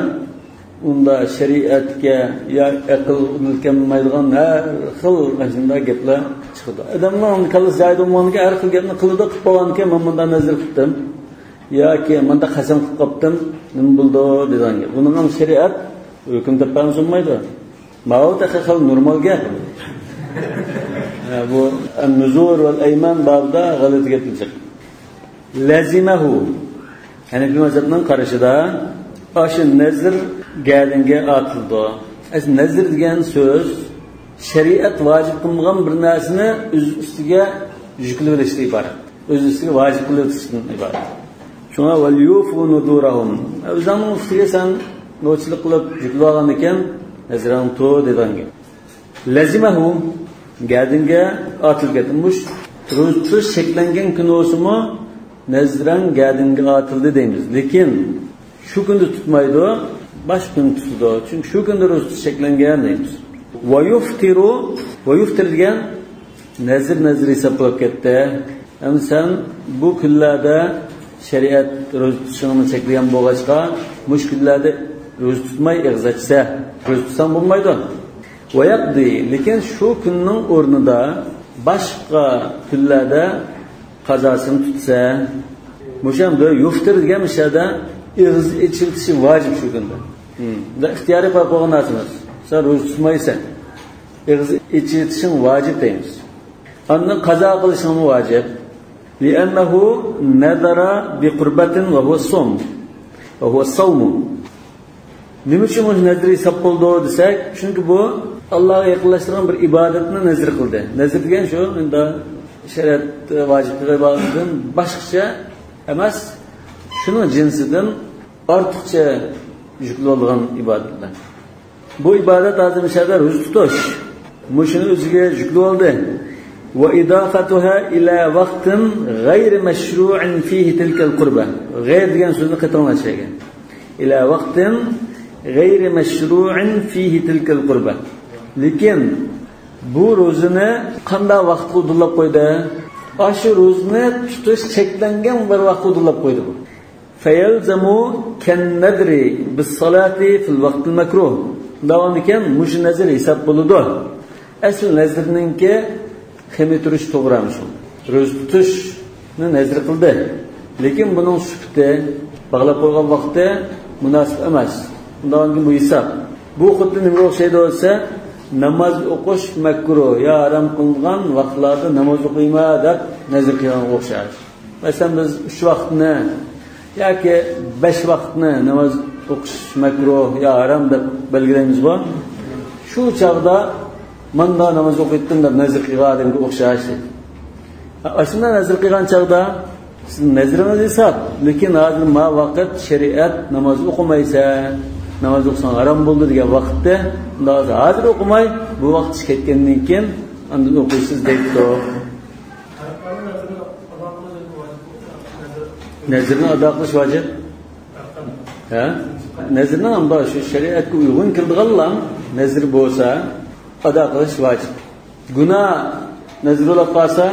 unda shariatga ya aql kelmaydigan har xil shunday gaplar chiqdi. Odamlar uni kallas joyda bo'lganiga har xil gapni qildi, qilib qo'yganki, men bundan nazar qildim yoki menda qasam qilib qopdim, nima bo'ldi degan gap. Buning ham shariat hukm deb sunmaydi. Ma'ud xil normal gap. Bu an-nuzur val ayman babda g'alati gap chiqdi. Lazimahu. Hanifi mazhabning qarashida aşı nazr gadinga atildi. Az nazr degan so'z shariat vojib qilgan bir narsani o'z ustiga yuklab olishdan iborat. O'z ustiga vojib qilib olishdan iborat. Shunga val yufu nudurahum. O'zingning ustiga sen nochilik qilib yuklab olgan ekan, nazran to deganga. Lazimahu gadinga atilgan. Mush ro'z sheklangan kun o'simi nazran gadinga atildi deymiz. Lekin şu kunda tutmaydı, baş gün tutdu. Çünkü şu kunda ro'za sheklangan deymiz. Va yuftir degan nazr hisoblab ketdi. Endi sen bu kunlarda shariat ro'za tutishini cheklagan bo'lg'achqa, mush kunlarda ro'za tutmay ig'zatsa, ro'za tutsam bo'lmaydi. Va yaqdi, lekin shu kunning o'rnida boshqa kunlarda qazosini tutsa, mushamda yuftir degan mishada ig'iz ichiltishi vojib shu kunda. Da ixtiyoriy qo'yib qo'ygan narsamiz. Sen ro'za tutmaysan, ig'iz ichiltishing vojib deymiz. Uni qazo qilishing vojib. Li'annahu nadara bi qurbatin va huwa as-sawm. Va huwa as-sawm. Nima uchun bu nazr hisob qildi desak, chunki bu Allohga yaqinlashtirgan bir ibodatni nazr qildi. Nazr degan shu, unda shariat vojib ibodatdan boshqacha emas, şunun cinsinden ortiqcha yuklangan ibodatlar. Bu ibodat azim shadar o'z tutish. Mushuni o'ziga yuklab oldi. Va idafatuha ila vaqtin g'ayri mashru'in fihi tilka al-qurba. G'ayr degan so'zni qaytarmashlagan. Ila vaqtin g'ayri mashru'in fihi tilka al-qurba. Lekin bu ro'zini qanday vaqt qo'llab qo'ydi? Aşı ro'zni tutish cheklangan bir vaqt qo'llab qo'ydi bu. Fayalzamu kan-nadri bis-salati fil-vaqt al-makruh. Davom ekan, mush nazr hisob bo'ladi. Asl nazrninki ximi turish to'g'rami shu. Ro'za tutishni nazr qildi. Lekin buning sufti bog'lab qo'ygan vaqti munosib emas. Undan keyin bu hisob. Bu xuddi nima o'xshaydi bo'lsa, namoz o'qish makruh, ya harom qilingan vaqtlarda namoz o'qiyma deb nazr qilgan o'xshaydi. Masalan biz 3 vaqtni yoki 5 vaqtni namoz o'qish makruh, ya harom deb belgilaymiz bu. Shu chaqda manda namoz o'qiydim deb nazr qilganga o'xshaydi. Aslida nazr qilgan chaqda siz nazringiz hisob, lekin hozir ma vaqt shariat namoz o'qimaysa, namoz o'qisang harom bo'ldi degan vaqtda hozir o'qimay, bu vaqt ketgandan keyin undan o'qiysiz deydi. Nazrni ado qilish vojib. Ha? Nazrni ham bor, shu shariatga uyg'un kirdiganlar nazr bo'lsa, ado qilish vojib. Gunoh nazr bo'lib qolsa,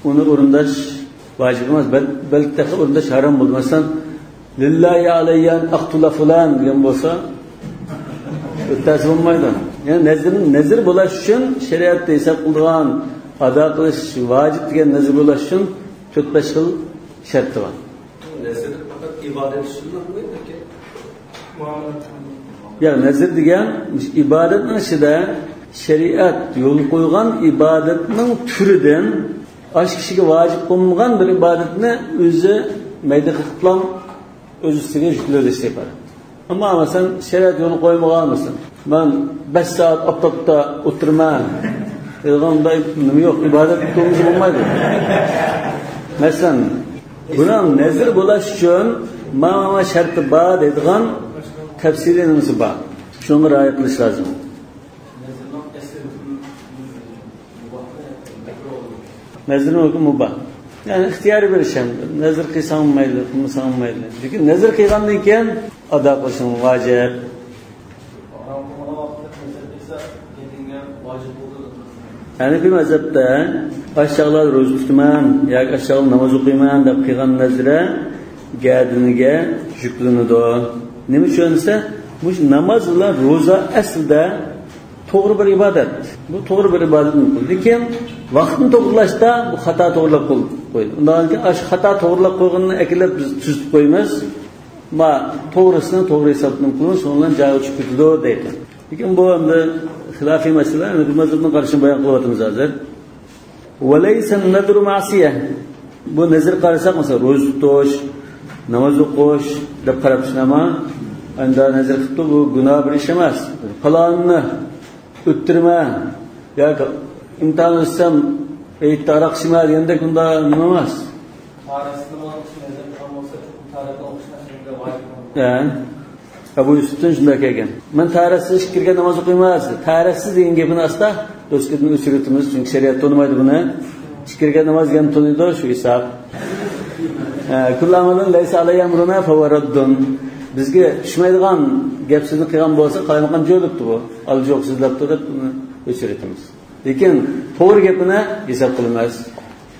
uni o'rindash vojib emas, balki o'rindash harom bo'ldi. Masalan, lillahi alayyan aqtula fulan degan bo'lsa, o'tasi bo'lmaydi. Yani nazr bo'lish uchun shariatda hisob qilingan ado qilish vojib degan nazr bo'lish uchun 4-5 xil shart bor. Nazr faqat ibodat uchun qo'yiladi. Ya nazr degan ibodatning ichida shariat yo'l qo'ygan ibodatning turidan osh kishiga vojib bo'lmagan bir ibodatni o'zi mayda qilib o'z ustiga yukladish deyiladi. Ammo masalan shariat yo'l qo'ymagan masalan, men 5 soat oftobda o'tirman deganday nima yo'q, ibodat qilmoqchi bo'lmaydi. Masalan, buni nazr bo'lish uchun mana sharti bor deydigan tafsiliy nimasi bor. Shunga rioya qilish lozim. Nazrning hukmi mubah. Yani ixtiyoriy berish ham, nazr qilsang mayli, qilmasang mayli. Lekin nazr qilgandan keyin ado qilishing vojib. Yani bir mazhabda aşağılar ro'za tutaman yoki aşağılar namoz o'qiyman deb qilgan nazra gadiniga yuklanadi. Nima uchun desa, Bu namoz bilan ro'za aslida to'g'ri bir ibodat. Bu to'g'ri bir ibodat. Lekin vaqtni to'g'rilashda bu xato to'g'rilab qo'ydi. Undan keyin ash xato to'g'rilab qo'yganini akilab biz tuzib qo'yamiz. Ma to'g'risini to'g'ri hisoblanib qilib, so'ndan joyi chiqib ketdi deydi. Lekin bu endi xilofiy masala, bu mazhabning qarashini bayon qilyapmiz hozir. Walaysa an-nadru ma'siyah. Bu nazr qarasak, masalan, ro'za tutish, namoz o'qish deb qarab tushunama. Anda nazr qilib bu gunoh bir ish emas. Falonni o'ttirma yoki imtihon olsam aytariq shima deganda bunda nima emas. Abu Yusuf'tan shunday kelgan. Men tarixsiz kirgan namoz o'qimayman. Tarixsiz degan gapini asta do'stlikni o'chirtimiz, chunki shariat to'nimaydi buni. Kirgan namoz degan to'niydi shu hisob. Kullamadan laysa alayhi amruna fawaraddun. Bizga tushmaydigan gap so'zni qilgan bo'lsa, qaynaqan jo'libdi bu. Aljoqsizlabdi deb buni o'chirtimiz. Lekin to'g'ri gapini hisob qilmaymiz.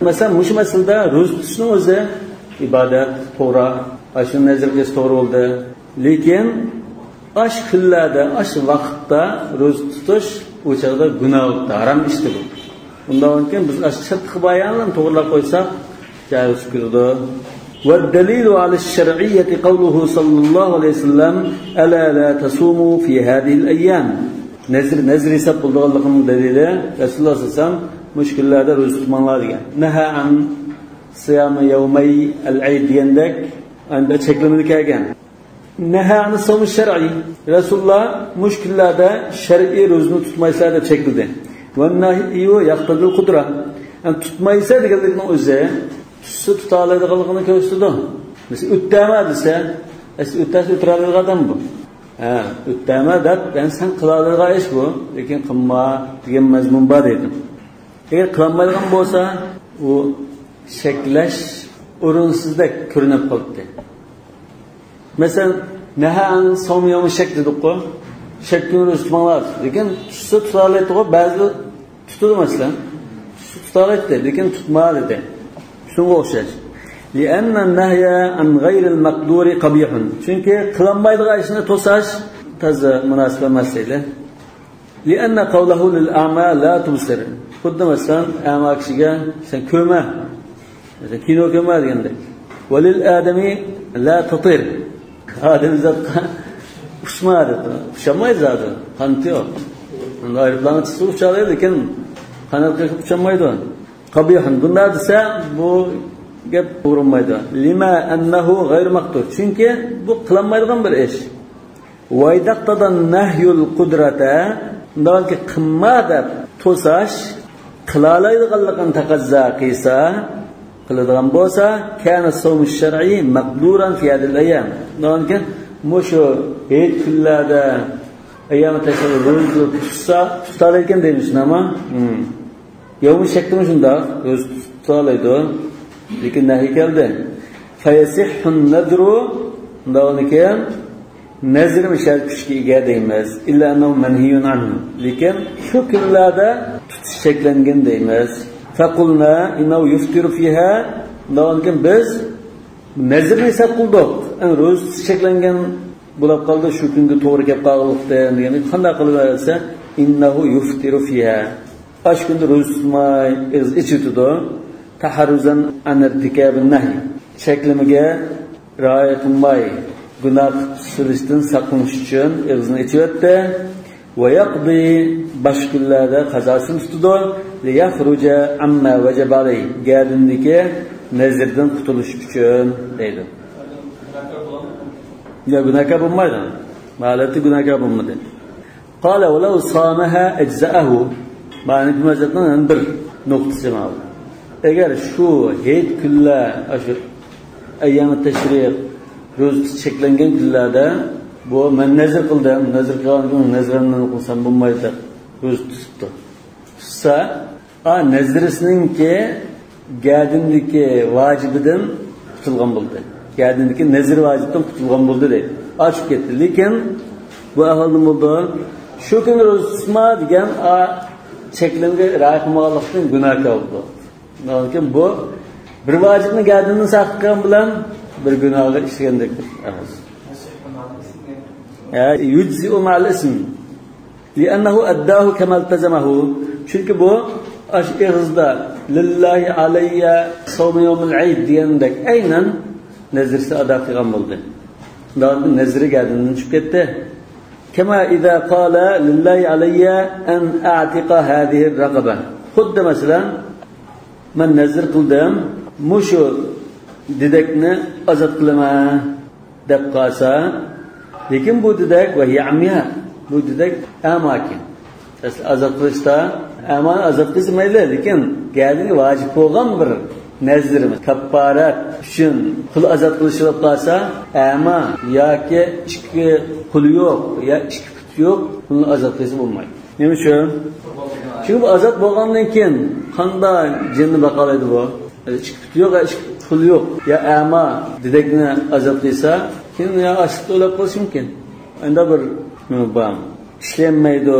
Masalan, mush masalada ro'za tutishning o'zi ibodat, to'g'ri, shu nazarga to'g'ri bo'ldi. Lekin ash kunlarda, ash vaqtda ro'za tutish o'chaqda gunoh, harom ishdir bu. Undan keyin biz ash shart bayandan to'g'rilab qo'ysak, joyi chiqadi. والدليل على الشرعية قوله صلى الله عليه وسلم ألا لا تصوموا في هذه الأيام نزر حساب bulduğanlığın delili Resulullah sallallahu aleyhi ve sellem müşkillerde ro'za tutmanlar degan. Naha an siyami yawmay al-eid degandek anda cheklanib kelgan. Naha an sawm shar'i. Resulullah müşkillerde shar'iy ro'zani tutmaysa deb chekladi. Va nahyu yaqtadi qudra. Tutmaysa deganlikning o'zi tutsa tutaoladiganligini ko'rsatdi. Mesela o'tdama desa, o'ttasi o'tiradigan odam bu. O'tdama deb sen qila oladigan ish bu, lekin qilma degan mazmun bor edi. Agar qilmaydigan bo'lsa, u shaklash o'rinsizdek ko'rinib qoldi. Masalan, nahan somiyom shak dedik-ku. Shakni o'ztmanlar, lekin tutsa tutaoladi-ku, ba'zi tutadi masalan. Tutaoladi, lekin tutmadi. Shunga o'xshash. لأن النهي عن غير المقدور قبيح. Chunki qilinmaydigan ishni to'sash toza munosib emas edi. لأن قوله للأعمى لا تبصر. Xuddi masalan, a'ma kishiga sen ko'ma, kino ko'ma degandek. Walil adami la tatir. Odam zotga ushmadi, ushamaydi zoti. Qanti yo'q. Unda aeroplanni uchalaydi, lekin qanotga uchamaydi. Qabihun. Bunda desa bu gap o'rinmaydi. Lima annahu g'ayr maqtur. Chunki bu qilinmaydigan bir ish. Vaydaqtadan nahyul qudrata, undanki qimma deb to'sash qilalaydiganligini taqazzo qilsa, qiladigan bo'lsa, kana sawm shar'i maqduran fi hadhihi al-ayyam. Undanki mushu hayit kunlarda ayyam tashriq ro'za tutsa, tutar ekan deymiz, nima? Yavmi shaklimi shunda, ro'za tutalaydi. Lekin nahiy keldi. Fayasihhun nadru, undan keyin nazr shart kuchga ega deymiz. Illa annahu manhiyun anhu. Lekin shu kunlarda tutish cheklangan deymiz. Faqulna innahu yuftiru fiha. Undan keyin biz nazrni hisob qildik. Ro'za cheklangan bo'lib qoldi, shu kunga to'g'ri kelib qoldi degani qanday qilib bo'lsa, innahu yuftiru fiha. Ash kunda ro'za tutmay, ichitdi. Taharruzan an irtikabin nahy. Shaklimiga rioya qilmay, gunoh qilishdan saqlanish uchun o'zini ichiyotdi. Va yaqdi bashkullarda qazosini tutdi. Li yakhruja amma wajaba alayhi. Gadindiki nazrdan qutulish uchun deydi. Ya gunohkor bo'lmaydi. Ma'lati gunohkor bo'lmaydi. Qala wa law samaha ajza'ahu. Ma'ni bu mazhabning bir nuqtasi ma'lum. Agar shu hayit kunlar, shu ayyam tashriq ro'za cheklangan kunlarda bu men nazr qildim, nazr qilgan nazrimni qilsam bo'lmaydi, ro'za tutibdi. Tutsa, nazrisininki gadindiki vojibidan qutulgan bo'ldi. Gadindiki nazr vojibdan qutulgan bo'ldi deydi. Ochib ketdi. Lekin bu ahvolda bo'ldi. Shu kun ro'za tutma degan cheklangan rahimahullohning gunohkor bo'ldi. Lekin bu bir vojibni gadindan saqlagan bilan bir gunohga ishlagandek emas. يجزئ مع الاسم لأنه أداه كما التزمه. Çünkü bu ağızda lillahi aleyye savm yevmil eid diyendek aynen nezirsi ada qilgan bo'ldi. Daha nezri geldiğinden çıkıp gitti. Kema iza qala lillahi aleyye en a'tiqa hadihi raqaba. Xuddi mesela men nezir qildim, mushu didekni azat qilma deb qalsa, lekin bu didek va ya'miya, bu didek amakin. Azat qilishda aman azat qilmaydi, lekin geldiği vacip bo'lgan bir nezirimiz kapparat üçün kul azat qilishib qalsa, ama yoki ikki qul yo'q, ya ikki put yo'q, buni azat qilsa bo'lmaydi. Nima uchun? Çünkü bu azat bo'lgandan keyin qanday jinni baqalaydi bu? Ikki put yo'q, ikki qul yo'q, ya ama dedekni azat qilsa, keyin ya ashqda o'lib qolish mumkin. Unda bir bam ishlanmaydi,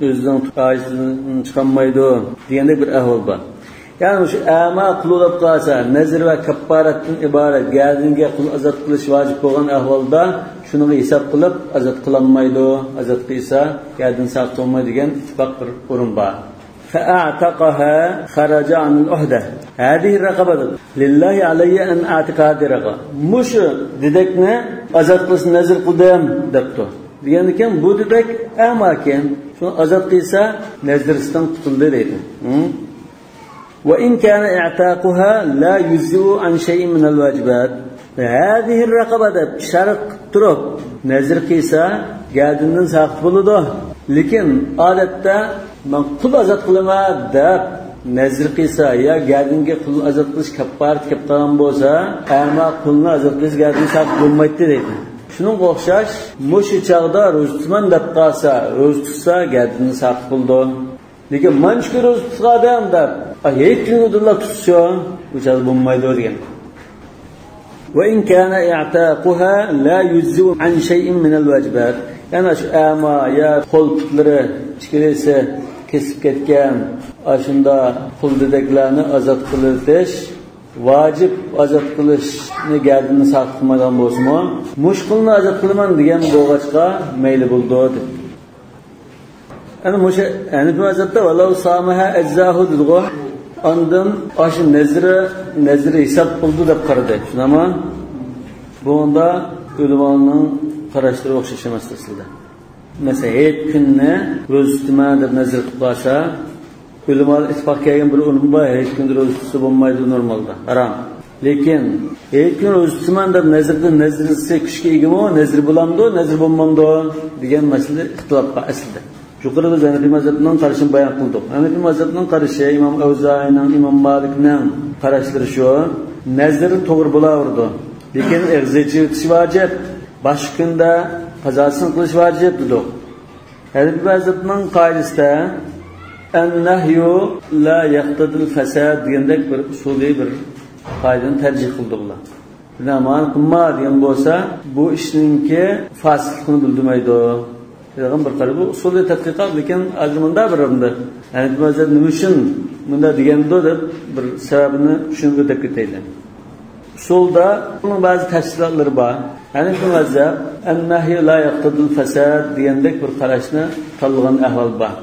o'zidan ajizidan chiqolmaydi degandek bir ahvol bor. Yani şu ama kul olup qalsa, nezir ve kapparatdan ibaret geldiğinde kul azat qilish vacip bo'lgan ahvolda shuni hisob qilib azat qilinmaydi, azat qilsa geldiğin saqt olmaydi degan ittifoq bir o'rin bor. Fa'ataqaha kharaja anil uhda. Hadihi raqabatu lillahi alayya an a'tiqa diraqa. Mushu didekni azat qilish nazir qildim debdi. Degandan bu didek amaken shuni azat qilsa nazirdan qutuldi deydi. وإن كان إعتاقها لا يجزئ عن شيء من الواجبات. هذه الرقبة شرط ترك نذر قيسا قادنن ساقط بولدو. لكن عادتا من قل azat qilma deb nazr qilsa ya gadinga qul azat qilish kapparat kelib qolgan bo'lsa, ama qulni azat qilish gadin saqt bo'lmaydi deydi. Shuningga o'xshash, mush chaqda ro'ztman deb qalsa, ro'z tutsa gadinni saqt bo'ldi. Lekin manchki ro'z tutgan deb hech kunudilla tutsa, o'chal bo'lmaydi degan. Wa in kana i'taquha la yujzi an shay'in min al-wajibat. Yani şu ama ya qo'l putlari ichkirisi kesib ketgan, ashunda qul dedeklarni azat qilish vacip azat qilishni gardini saqt qilmagan bo'lsa-mu, mushqulni azat qilaman degan bo'g'achqa mayli bo'ldi deb. Ana musha yani bu azatda vallahi samaha ajzahu dudg'o ondan aşı nezri hisob qildi deb qaradi. Shunami? Bunda ulamoning qarashlari o'xshash emas aslida. Mesela hech kunni ro'z tutma deb nazar qilib qolsa, ulamolar ittifoq kelgan bir o'rin bor, hech kun ro'z tutsa bo'lmaydi normalda, harom. Lekin hech kun ro'z tutman deb nazrisi kuchga egami, nazr bo'lamdi, nazr bo'lmamdi degan masala ixtilof bor aslida. Yuqorida biz Hanafi mazhabining qarashini bayon qildik. Hanafi mazhabining qarashi Imom Avzaining, Imom Malikning qarashlari shu, nazr to'g'ri bo'laverdi. Lekin eg'zichi o'tish vojib, boshqa kunda qazosini qilish vojib dedi. Hanafi mazhabining qoidasida an-nahyu la yaqtadil fasad degandek bir usuliy bir qoidani tarjih qildilar. Naman qilma degan bo'lsa, bu ishninki fasidligini bildirmaydi. Degan bir qarab usulli tadqiqot lekin ajrimda birimda. Yani mazhab nima uchun bunda deganda deb bir sababini tushunib o'tib ketaylik. Usulda bunun ba'zi tafsilotlari bor. Yani bu mazhab an-nahy la yaqtadil fasad degandek bir qarashni tanlagan ahvol bor.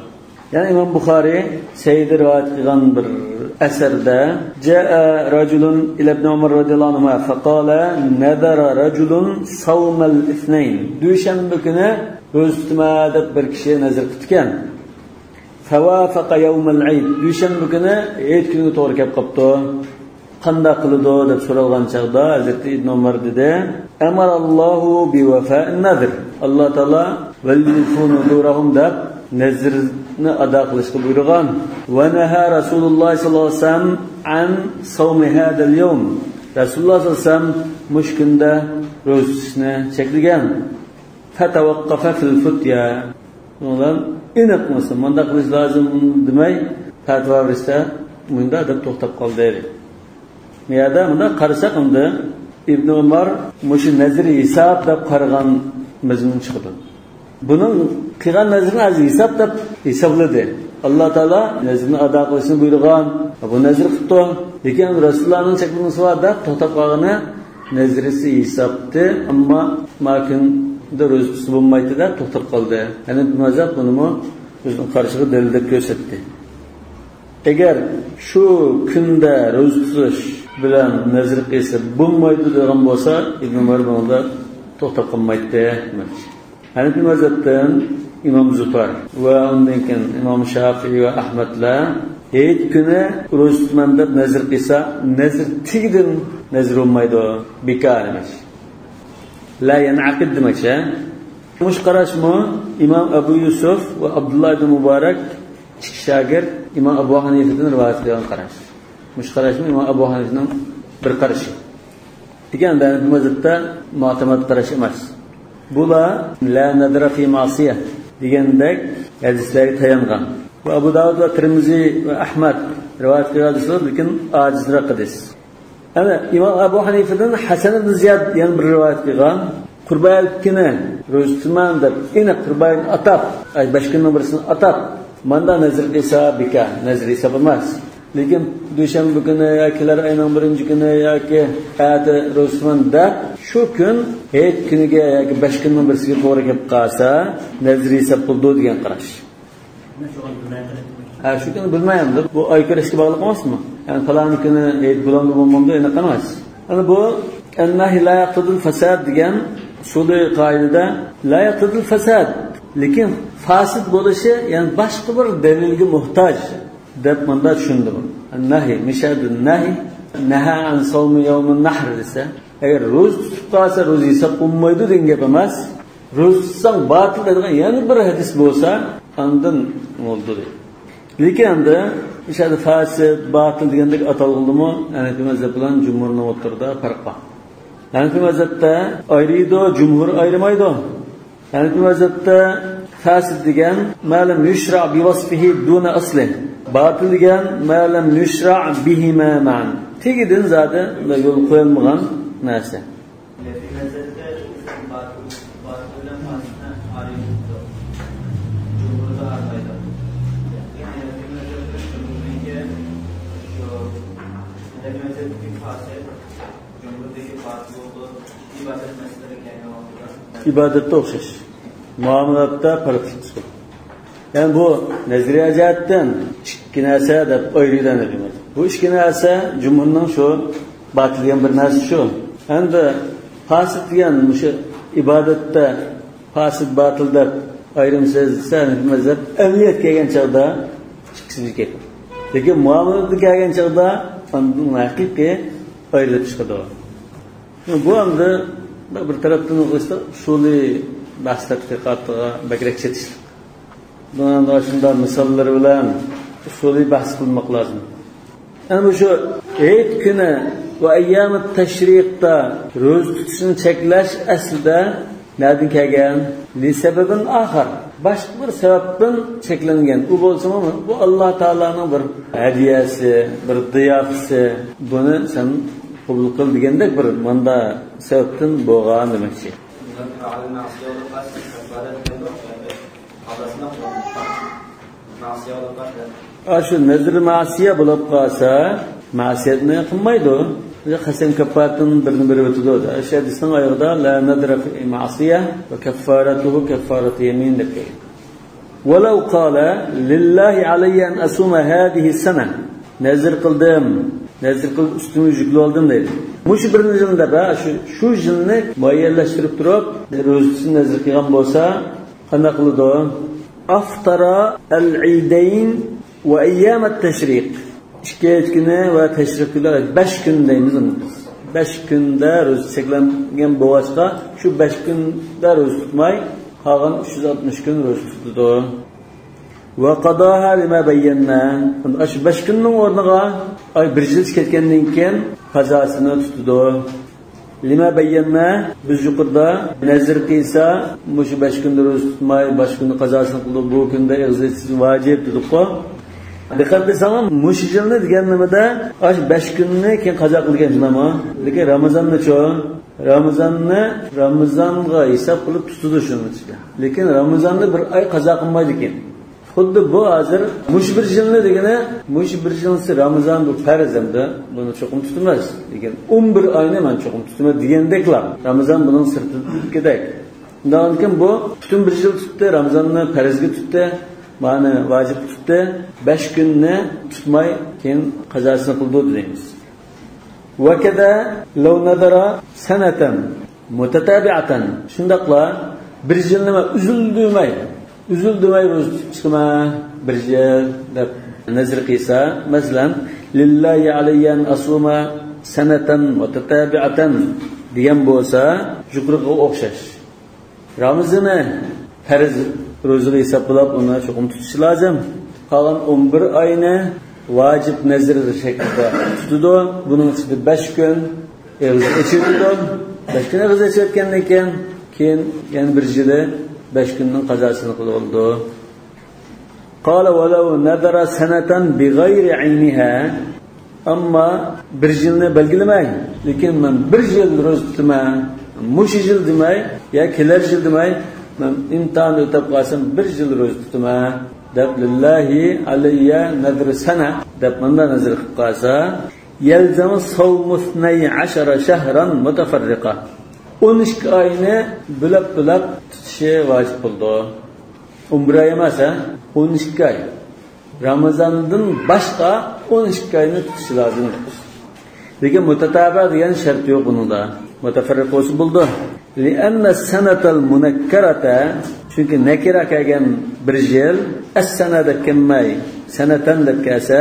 Yani İmam Buxoriy Sayyid rivoyat qilgan bir asarda jaa rajulun ila ibn Umar radhiyallohu anhu fa qala nadara rajulun sawm al-ithnayn. Dushanba kuni ro'z tutma deb bir kishi nazar qilgan. Fawafaqa yawm al-eid. Dushanba kuni eid kuniga to'g'ri kelib qopti. Qanday qiladi deb so'ralgan chaqda Hazrat Ibn Umar dedi: "Amarallohu bi wafa'in nadr." Alloh taolo valifun nurahum deb nazrni ado qilishga buyurgan. Va naha Rasululloh sallallohu alayhi vasallam an sawm hada al-yawm. Rasululloh sallallohu alayhi vasallam mushkunda ro'z tutishni cheklagan. Fatawaqqafa fil futya. Ular aniq bo'lsa, bunda qilish lozim demay, fatvo bersa, bunda deb to'xtab qoldi. Miyada bunda qarasak unda Ibn Umar mush nazri hisob deb qaragan mazmun chiqdi. Buning qilgan nazrini az hisob deb hisobladi. Alloh taolo nazrni ado qilishni buyurgan. Bu nazr qildi. Lekin Rasulullohning cheklanishi deb to'xtab qolgani nazrisi hisobdi, ammo makin ro'za tutsa bo'lmaydi deb to'xtab qoldi. Hanifi mazhab buni o'zining qarshig'i dalil deb ko'rsatdi. Agar shu kunda ro'za tutish bilan nazr qilsa bo'lmaydi degan bo'lsa, Ibn Umar bunda to'xtab qolmaydi. Hanifi mazhabdan İmam Zufar ve ondan keyin İmam Şafii ve Ahmetler hech kuni ro'za tutman deb nazr qilsa, nazr tigdin nazr olmaydi, bekor emas. La yanaqid demakchi. Mush qarashmi İmam Abu Yusuf ve Abdullah ibn Mubarak shagird İmam Abu Hanifa'dan rivoyat qilgan qarash. Mush qarashmi İmam Abu Hanifa'ning bir qarashi. Deganda bu mazhabda mu'tamad qarash emas. Bular la nadra fi ma'siyah degandek hadislarga tayangan. Ve Abu Davud ve Tirmizi ve Ahmet rivayet qiladilar, lekin ojizroq hadis. Ana İmam Abu Hanifa'dan Hasan ibn Ziyad yana bir rivayet qilgan. Qurban kuni ro'za tutman deb ina qurban atab, ay boshqaning birisini atab, manda nazr qilsa bika, nazr esa emas. Lekin dushanba kuni yokilar ayning birinchi kuni yoki ati ro'za tutman deb shu kun hech kuniga yoki boshqaning birisiga to'g'ri kelib qolsa, nazr esa bo'ldi degan qarash. Shu kuni bilmayapman. Bu aykirishga bog'liq emasmi? Yani falan kuni hech bo'lmadi bo'lmadi anaqa emas. Ana bu annahi la yaqtadul fasad degan usulli qoidada la yaqtadul fasad, lekin fasid bo'lishi, ya'ni boshqa bir dalilga muhtoj deb menda tushundim. Annahi mishadun nahi naha an sawmi yawmin nahr desa, agar ro'za tutib qolsa ro'za hisob bo'lmaydi degan gap emas. Ro'za tutsang batil degan yana bir hadis bo'lsa, andan bo'ldi. Lekin endi ishada fasid, batil degandek atalg'ildimi? Hanifi mazhab bilan jumhurning o'rtasida farq bor. Hanifi mazhabda ayriydi, jumhur ayrimaydi. Hanifi mazhabda fasid degan ma'lum yushra bi wasfihi duna asli. Batil degan ma'lum yushra bihima ma'an. Tegidin zodi yo'l qo'yilmagan narsa. Hanifi mazhabda batil bilan fasidni ayriydi. Jumhurda ayrimaydi. İbadette o'xshash. Muomalatda farqli chiqadi. Yani bu nazariy jihatdan ikki narsa deb ayridan emas. Bu ikki narsa jumhurning shu batilgan bir narsa shu. Endi fasid degan o'sha ibodatda fasid batil deb ayrimsiz mazhab amaliyat kelgan chog'da ikkisi ketadi. Lekin muomalatga kelgan chog'da bundan haqiqiy ayrilib chiqadi. Bu endi bir tarafdan o'qishda usuliy bahs tadqiqotiga bakrak chetish. Bundan shunday misollar bilan usuliy bahs qilmoq lozim. Ana shu hech kuni va ayyamut tashriqda ro'za tutishni cheklash aslida nereden kelgan? Li sababin axir. Başka bir sebepten çeklengen. Bu bolsa mı? Bu Allah Teala'nın bir hediyesi, bir diyafisi. Bunu sen kabul kıl degende bir manda sebepten boğan demekçi. Şu nezr masiye bulup kalsa masiyetini kılmaydı. Hasan kafaratın birini ötüdü. Şehadisinin ayırda la nedre masiye ve kefaratuhu kefaratu yemin deki. وَلَوْ قَالَ لِلّٰهِ عَلَيَّ أَنْ أَسُومَ هَذِهِ السَّنَةِ Nezir kıldım. Nezir kılıp üstümü yüklü oldum dedi. Muş birinci yılında şu yılını muayyenleştirip durup özüsünü nezir kılgan bolsa qanday qiladi o? Aftara el-idayn ve eyyamet teşrik. İki günü ve teşrikler 5 gün deymiz onu. 5 günde ro'za cheklangan bo'lsa, shu 5 kunda ro'za tutmay, qolgan 360 kun ro'za tutadi. Va qadaha lima bayyana. Shu 5 kunning o'rniga ay bir yil ketgandan keyin qazosini tutadi. Lima bayyana biz yuqorida nazr qilsa, shu 5 kunda ro'za tutmay, 5 kunni qazosini qilib, bu kunda eg'zitsiz vojib dedi-ku. Dikkat etsem müşrikler deganimda aş 5 kunni keyin qazo qilgan jinama. Lekin Ramazonni Ramazonga hisob qilib tutadi shuni. Lekin Ramazonni bir oy qazo qilmaydi ekan. Xuddi bu hozir mushbir yilni degani, mushbir yilsi Ramazon bu farzamda buni cho'qim tutmas. Lekin 11 oyni men cho'qim tutma degandeklar. Ramazon buning sirti kerak. Undan keyin bu butun bir yil tutdi, Ramazonni farzga tutdi, ma'ni vojib tutdi. 5 kunni tutmay keyin qazosini qildi deymiz. Va kada law nadara sanatan mutatabi'atan. Shundaqla bir yil nima uzildimay ro'za tutishma bir yil deb nazr qilsa, masalan, lillahi alayyan asuma sanatan mutatabi'atan degan bo'lsa, shukriga o'xshash. Ramazonni farz ro'zaga hisoblab uni cho'qim tutish lozim. Qolgan 11 oyni vojib nazr shaklida tutadi. Buning ichida 5 kun eg'iz ichirdi. 5 kun eg'iz ichayotgandan keyin yana bir yili 5 kunning qazosini qilib oldi. Qala walau nadara sanatan bighayri ayniha, amma bir yilni belgilamay, lekin men bir yil ro'za tutaman, mush yil demay, ya kelar yil demay, men imtihon o'tab qolsam bir yil ro'za tutaman deb lillahi alayya nadr sana deb menda nazr qilib qolsa, yalzamu sawmu 12 shahran mutafarriqa. 12 oyni bilab tutishi vojib bo'ldi. 11 oy emas, 12 oy. Ramazondan boshqa 12 oyni tutish lozim. Lekin mutatabi degan shart yo'q buningda. Mutafarriq bo'lsa bo'ldi. Li'anna sanatal munakkarata, chunki nakira kelgan bir yil as-sanada kelmay, sanatan deb kelsa,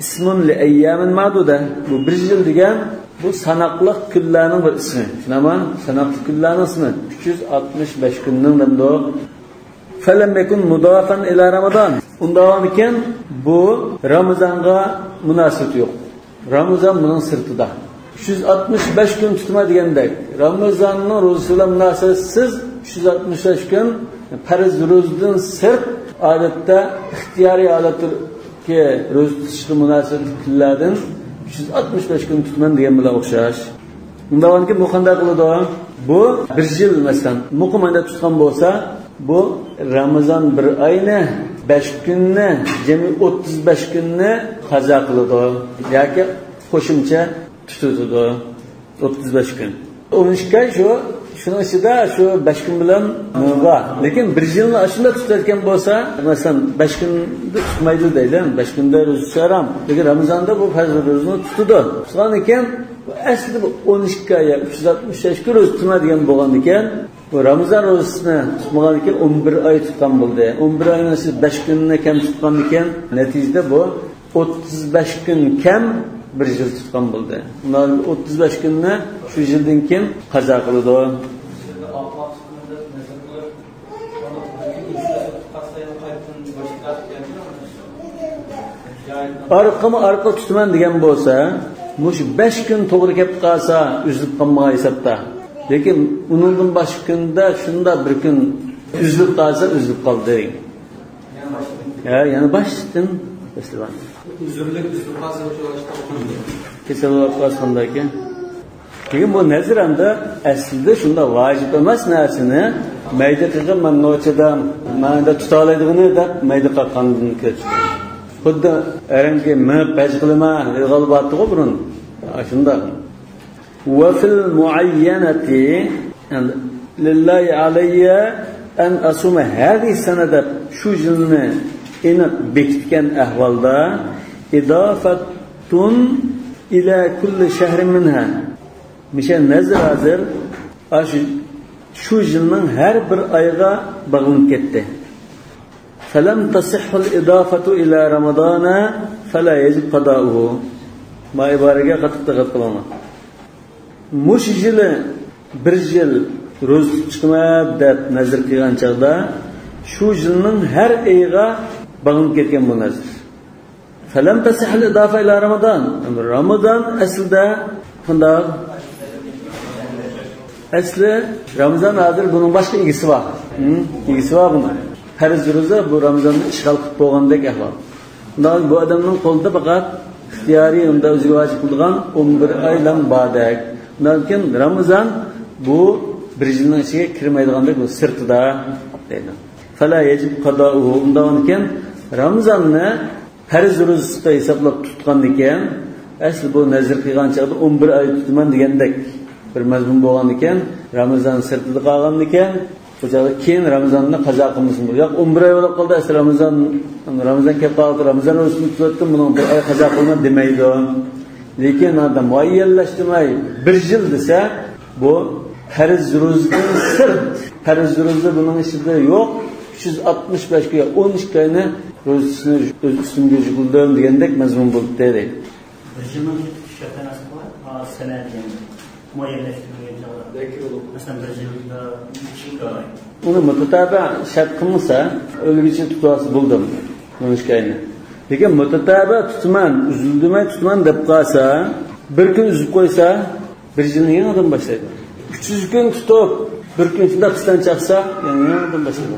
ismun li ayyamin ma'duda. Bu bir yil degan bu sanoqli kunlarning bir ismi. Shunaman, sanoqli kunlarning ismi 365 kunning namdo. Falam yakun mudafan ila Ramazon. Undan ekan bu Ramazonga munosib yo'q. Ramazon buning sirtida. 365 kun tutma degandek, Ramazonning ro'zasi bilan munosabatsiz 365 kun farz ro'zadan sirt odatda ixtiyoriy holatga ro'za tutishga munosib kunlardan 365 kun tutman degan bilan o'xshash. Undan keyin bu qanday qiladi? Bu bir yil masalan muqimanda tutgan bo'lsa, bu Ramazon bir oyni 5 kunni, jami 35 kunni qazo qiladi yoki qo'shimcha tutadi 35 kun. 12 oy shuning ichida shu 5 kun bilan nima? Lekin bir yilni ashunda tutayotgan bo'lsa, masalan 5 kunni tutmaydi deydi. 5 kunda ro'za tutaram. Lekin Ramazonda bu farz ro'zani tutadi. Shundan keyin aslida bu 12 oy 365 kun ro'za tutmaydigan bo'lgan ekan, bu Ramazon ro'zasini tutmagan ekan 11 oy tutgan bo'ldi. 11 oyni siz 5 kunni kam tutgan ekan, natijada bu 35 kun kam bir yil tutgan bo'ldi. Undan 35 kunni shu yildan keyin qazo qiladi. Arqa tutman degan bo'lsa, mush 5 kun to'g'ri kelib qolsa, uzilib qolmay hisobda. Lekin uningdan boshqa kunda shunda bir kun uzilib qolsa, uzilib qoldi. Yana boshdan başlayalım. Üzürlük qolsa o'sha kesilib qolganda ekan. Lekin bu nazaranda aslida shunda vojib emas narsani mayda qilgan men nochadan menda tuta oladiganini deb mayda qilgandan kechdi. Xuddi arangi men paj qilaman, g'albatni burun. Shunda. Wa fil muayyanati lillahi alayya an asuma hadhihi sanada shu yilni aniq bekitgan ahvolda idofatun ila kulli shahrin minha. Misha nazar hozir shu yilning har bir oyga bog'lanib ketdi. Falam tasihhu al-idafatu ila ramadana fala yajib qada'uhu. Ma ibaraga qattiq qilaman. Mush yili bir yil ro'za tutishma deb nazar qilgan chaqda shu yilning har oyiga bog'lanib ketgan bu nazar. Falam tasihhu al-idafa ila ramadan. Ramazon aslida bunday asli Ramazon hozir buning boshqa egisi bor. Egisi bor buni. Farz ro'za bu Ramazonni ishg'ol qilib qo'ygandek ahvol. Undan bu odamning qo'lida faqat ixtiyoriy unda o'ziga vojib qilgan 11 oydan ba'dak. Undan keyin Ramazon bu bir yilning ichiga kirmaydigandek bu sirtida deydi. Fala yajib qada'uhu. Undan keyin Ramazonni farz ro'zasida hisoblab tutgan ekan, asli bu nazr qilgan chaqda 11 oy tutaman degandek bir mazmun bo'lgan ekan, Ramazon sirtida qolgan ekan, Bu chog'da keyin Ramazonni qazo qilmasin. Yo'q, 11 oy bo'lib qoldi, asli Ramazon kelib qoldi, Ramazon o'sib tutdim, buni bir oy qazo qilma demaydi. Lekin adam muayyanlashtirmay 1 yil desa, bu farz ro'zadan sirt. Farz ro'za buning ichida yo'q. 365 ga 12 oyni ro'zasini o'z ustimga yuqildim degandek mazmun bo'ldi deydi. Bir yilning shatanasi bor, sanadi muayyanlashtirilgan joyda. Masalan, bir yilda 2 oy. Uni mutatabi shart qilmasa, o'lgichi tutasi bo'ldim. 12 oyni. Lekin mutatabi tutman, uzildimay tutman deb qolsa, bir kun uzib qo'ysa, bir yilni yangidan boshlaydi. 300 kun tutib, bir kun shunda qisdan chaqsa, yangidan boshlaydi.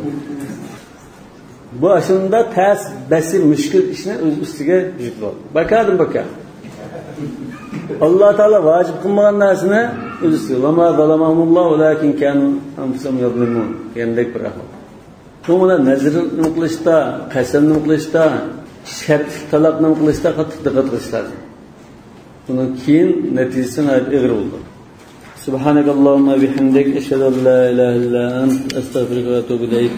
Bu aslında ters, besi, müşkül işine öz üstüge yüklü oldu. Bakardım bakar. Allah Teala vacip kılmayan narsine öz üstüge. وَمَا ظَلَمَهُمُ اللّٰهُ وَلَاكِنْ كَانُوا أَنْفُسَهُمْ يَظْلِمُونَ. Kendek bırakma. Sonra nezir kılışta, kasem kılışta, şert talak kılışta katı dikkat kılışlar. Bunun keyin neticesine ağır oldu. Subhanakallahumma bihamdik eşhedü en la ilahe illa ent estağfiruke ve etûbü ileyk.